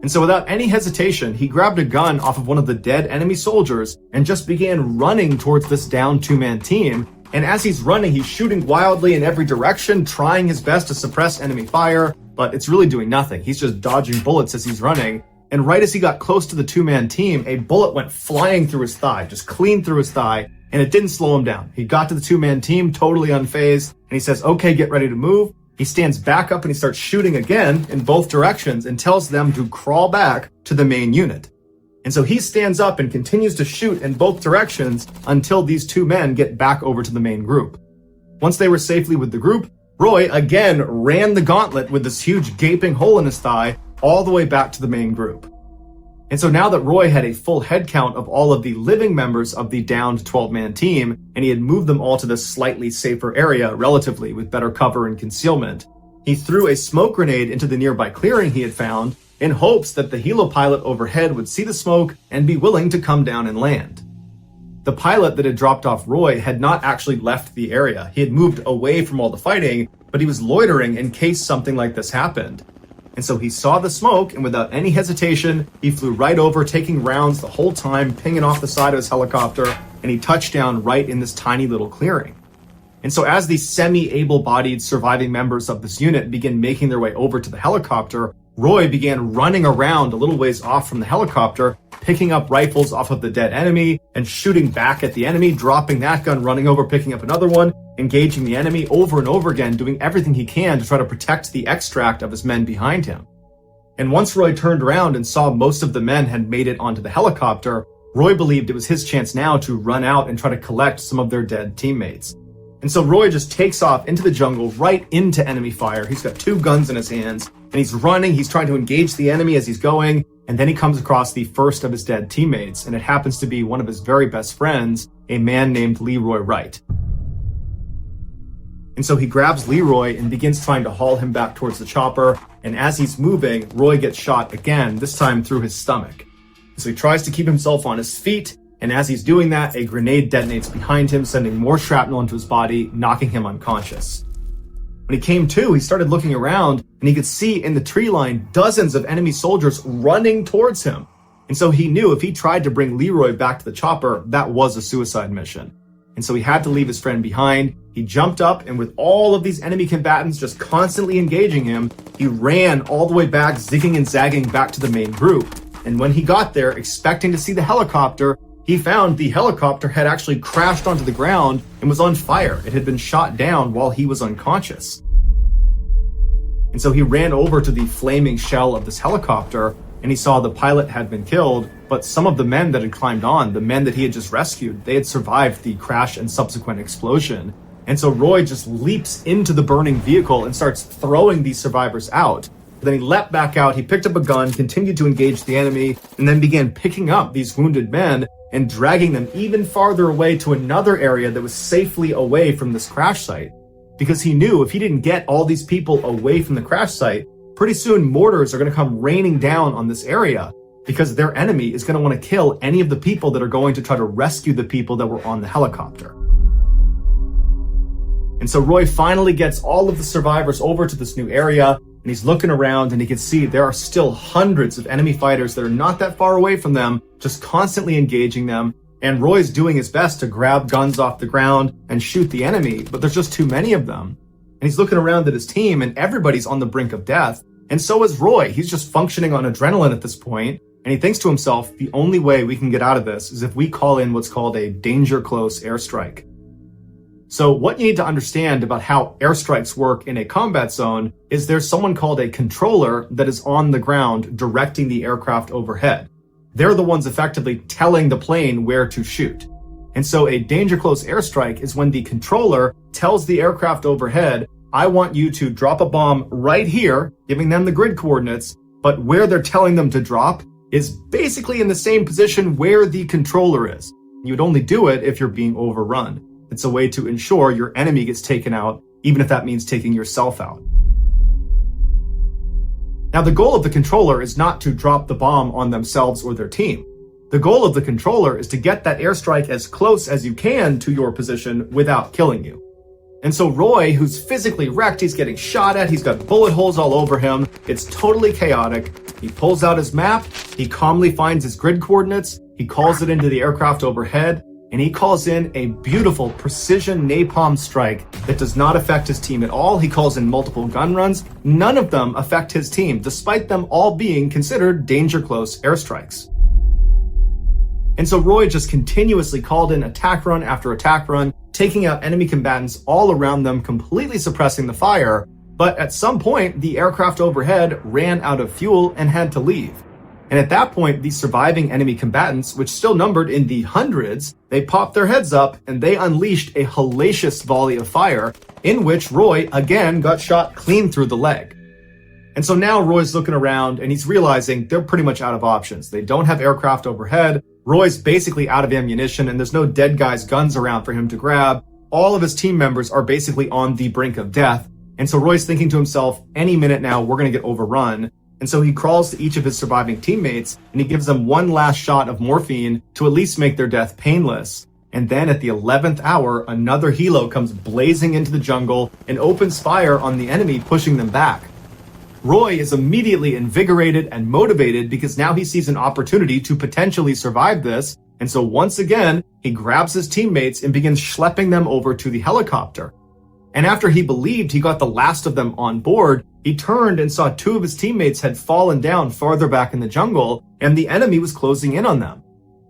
B: And so without any hesitation, he grabbed a gun off of one of the dead enemy soldiers and just began running towards this down 2-man team. And as he's running, he's shooting wildly in every direction, trying his best to suppress enemy fire, but it's really doing nothing. He's just dodging bullets as he's running. And right as he got close to the 2-man team, a bullet went flying through his thigh, just clean through his thigh, and it didn't slow him down. He got to the 2-man team totally unfazed, and he says, okay, get ready to move. He stands back up and he starts shooting again in both directions and tells them to crawl back to the main unit. And so he stands up and continues to shoot in both directions until these 2 men get back over to the main group. Once they were safely with the group, Roy again ran the gauntlet with this huge gaping hole in his thigh all the way back to the main group. And so now that Roy had a full head count of all of the living members of the downed 12-man team, and he had moved them all to this slightly safer area relatively with better cover and concealment, he threw a smoke grenade into the nearby clearing he had found in hopes that the helo pilot overhead would see the smoke and be willing to come down and land. The pilot that had dropped off Roy had not actually left the area. He had moved away from all the fighting, but he was loitering in case something like this happened. And so he saw the smoke, and without any hesitation, he flew right over, taking rounds the whole time, pinging off the side of his helicopter, and he touched down right in this tiny little clearing. And so as the semi-able-bodied surviving members of this unit began making their way over to the helicopter, Roy began running around a little ways off from the helicopter, picking up rifles off of the dead enemy and shooting back at the enemy, dropping that gun, running over, picking up another one, engaging the enemy over and over again, doing everything he can to try to protect the extract of his men behind him. And once Roy turned around and saw most of the men had made it onto the helicopter, Roy believed it was his chance now to run out and try to collect some of their dead teammates. And so Roy just takes off into the jungle, right into enemy fire. He's got 2 guns in his hands, and he's running. He's trying to engage the enemy as he's going, and then he comes across the first of his dead teammates, and it happens to be one of his very best friends, a man named Leroy Wright. And so he grabs Leroy and begins trying to haul him back towards the chopper, and as he's moving, Roy gets shot again, this time through his stomach. So he tries to keep himself on his feet, And as he's doing that, a grenade detonates behind him, sending more shrapnel into his body, knocking him unconscious. When he came to, he started looking around, and he could see in the tree line dozens of enemy soldiers running towards him. And so he knew if he tried to bring Leroy back to the chopper, that was a suicide mission. And so he had to leave his friend behind. He jumped up, and with all of these enemy combatants just constantly engaging him, he ran all the way back, zigging and zagging back to the main group. And when he got there, expecting to see the helicopter, he found the helicopter had actually crashed onto the ground and was on fire. It had been shot down while he was unconscious. And so he ran over to the flaming shell of this helicopter, and he saw the pilot had been killed, but some of the men that had climbed on, the men that he had just rescued, they had survived the crash and subsequent explosion. And so Roy just leaps into the burning vehicle and starts throwing these survivors out. Then he leapt back out, he picked up a gun, continued to engage the enemy, and then began picking up these wounded men and dragging them even farther away to another area that was safely away from this crash site. Because he knew if he didn't get all these people away from the crash site, pretty soon mortars are going to come raining down on this area, because their enemy is going to want to kill any of the people that are going to try to rescue the people that were on the helicopter. And so Roy finally gets all of the survivors over to this new area, and he's looking around, and he can see there are still hundreds of enemy fighters that are not that far away from them, just constantly engaging them. And Roy's doing his best to grab guns off the ground and shoot the enemy, but there's just too many of them. And he's looking around at his team, and everybody's on the brink of death. And so is Roy. He's just functioning on adrenaline at this point. And he thinks to himself, the only way we can get out of this is if we call in what's called a danger close airstrike. So what you need to understand about how airstrikes work in a combat zone is there's someone called a controller that is on the ground directing the aircraft overhead. They're the ones effectively telling the plane where to shoot. And so a danger close airstrike is when the controller tells the aircraft overhead, I want you to drop a bomb right here, giving them the grid coordinates, but where they're telling them to drop is basically in the same position where the controller is. You'd only do it if you're being overrun. It's a way to ensure your enemy gets taken out, even if that means taking yourself out. Now, the goal of the controller is not to drop the bomb on themselves or their team. The goal of the controller is to get that airstrike as close as you can to your position without killing you. And so Roy, who's physically wrecked, he's getting shot at, he's got bullet holes all over him, it's totally chaotic. He pulls out his map, he calmly finds his grid coordinates, he calls it into the aircraft overhead, and he calls in a beautiful precision napalm strike that does not affect his team at all. He calls in multiple gun runs. None of them affect his team, despite them all being considered danger close airstrikes. And so Roy just continuously called in attack run after attack run, taking out enemy combatants all around them, completely suppressing the fire. But at some point, the aircraft overhead ran out of fuel and had to leave. And at that point, the surviving enemy combatants, which still numbered in the hundreds, they popped their heads up and they unleashed a hellacious volley of fire in which Roy again got shot clean through the leg. And so now Roy's looking around and he's realizing they're pretty much out of options. They don't have aircraft overhead. Roy's basically out of ammunition and there's no dead guys' guns around for him to grab. All of his team members are basically on the brink of death. And so Roy's thinking to himself, any minute now, we're going to get overrun. And so he crawls to each of his surviving teammates and he gives them one last shot of morphine to at least make their death painless. And then at the 11th hour, another helo comes blazing into the jungle and opens fire on the enemy, pushing them back. Roy is immediately invigorated and motivated because now he sees an opportunity to potentially survive this. And so once again, he grabs his teammates and begins schlepping them over to the helicopter. And after he believed he got the last of them on board, he turned and saw two of his teammates had fallen down farther back in the jungle, and the enemy was closing in on them.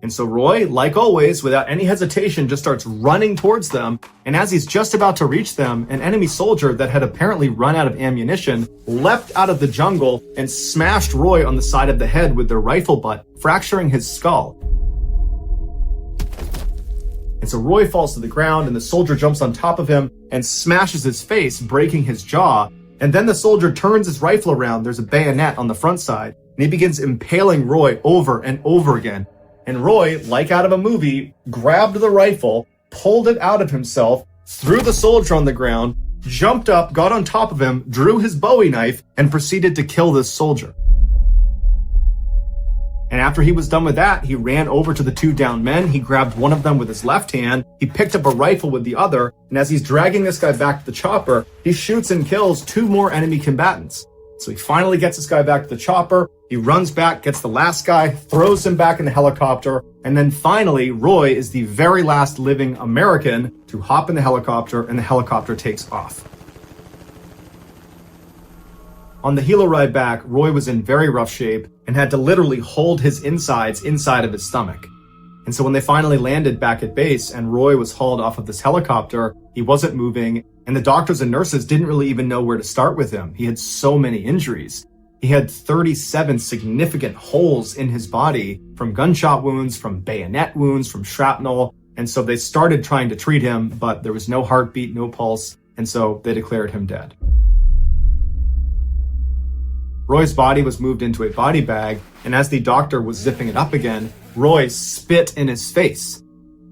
B: And so Roy, like always, without any hesitation, just starts running towards them. And as he's just about to reach them, an enemy soldier that had apparently run out of ammunition leapt out of the jungle and smashed Roy on the side of the head with their rifle butt, fracturing his skull. And so Roy falls to the ground and the soldier jumps on top of him and smashes his face, breaking his jaw. And then the soldier turns his rifle around. There's a bayonet on the front side and he begins impaling Roy over and over again. And Roy, like out of a movie, grabbed the rifle, pulled it out of himself, threw the soldier on the ground, jumped up, got on top of him, drew his Bowie knife, and proceeded to kill this soldier. And after he was done with that, he ran over to the two downed men. He grabbed one of them with his left hand. He picked up a rifle with the other. And as he's dragging this guy back to the chopper, he shoots and kills two more enemy combatants. So he finally gets this guy back to the chopper. He runs back, gets the last guy, throws him back in the helicopter. And then finally, Roy is the very last living American to hop in the helicopter, and the helicopter takes off. On the helo ride back, Roy was in very rough shape and had to literally hold his insides inside of his stomach. And so when they finally landed back at base and Roy was hauled off of this helicopter, he wasn't moving, and the doctors and nurses didn't really even know where to start with him. He had so many injuries. He had 37 significant holes in his body from gunshot wounds, from bayonet wounds, from shrapnel. And so they started trying to treat him, but there was no heartbeat, no pulse, and so they declared him dead. Roy's body was moved into a body bag, and as the doctor was zipping it up again, Roy spit in his face.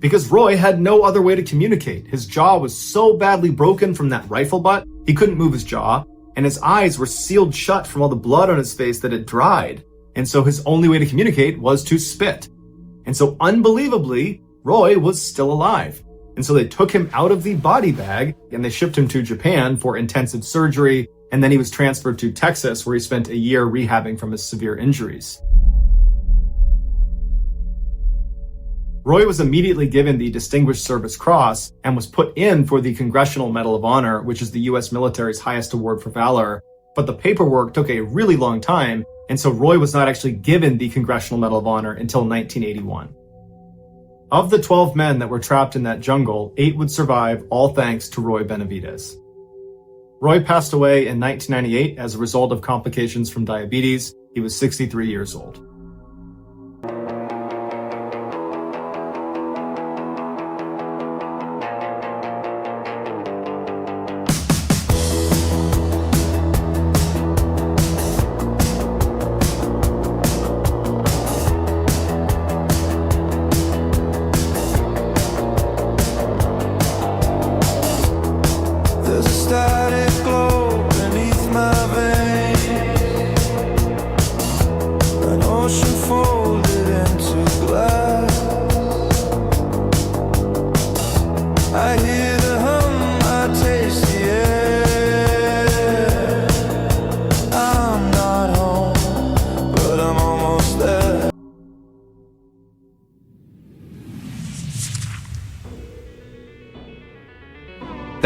B: Because Roy had no other way to communicate. His jaw was so badly broken from that rifle butt, he couldn't move his jaw, and his eyes were sealed shut from all the blood on his face that had dried. And so his only way to communicate was to spit. And so unbelievably, Roy was still alive. And so they took him out of the body bag and they shipped him to Japan for intensive surgery. And then he was transferred to Texas, where he spent a year rehabbing from his severe injuries. Roy was immediately given the Distinguished Service Cross and was put in for the Congressional Medal of Honor, which is the U.S. military's highest award for valor. But the paperwork took a really long time, and so Roy was not actually given the Congressional Medal of Honor until 1981. Of the 12 men that were trapped in that jungle, 8 would survive, all thanks to Roy Benavides. Roy passed away in 1998 as a result of complications from diabetes. He was 63 years old.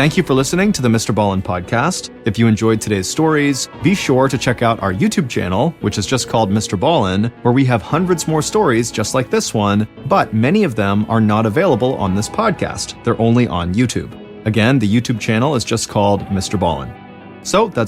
A: Thank you for listening to the Mr. Ballen podcast. If you enjoyed today's stories, be sure to check out our YouTube channel, which is just called Mr. Ballen, where we have hundreds more stories just like this one, but many of them are not available on this podcast. They're only on YouTube. Again, the YouTube channel is just called Mr. Ballen. So that's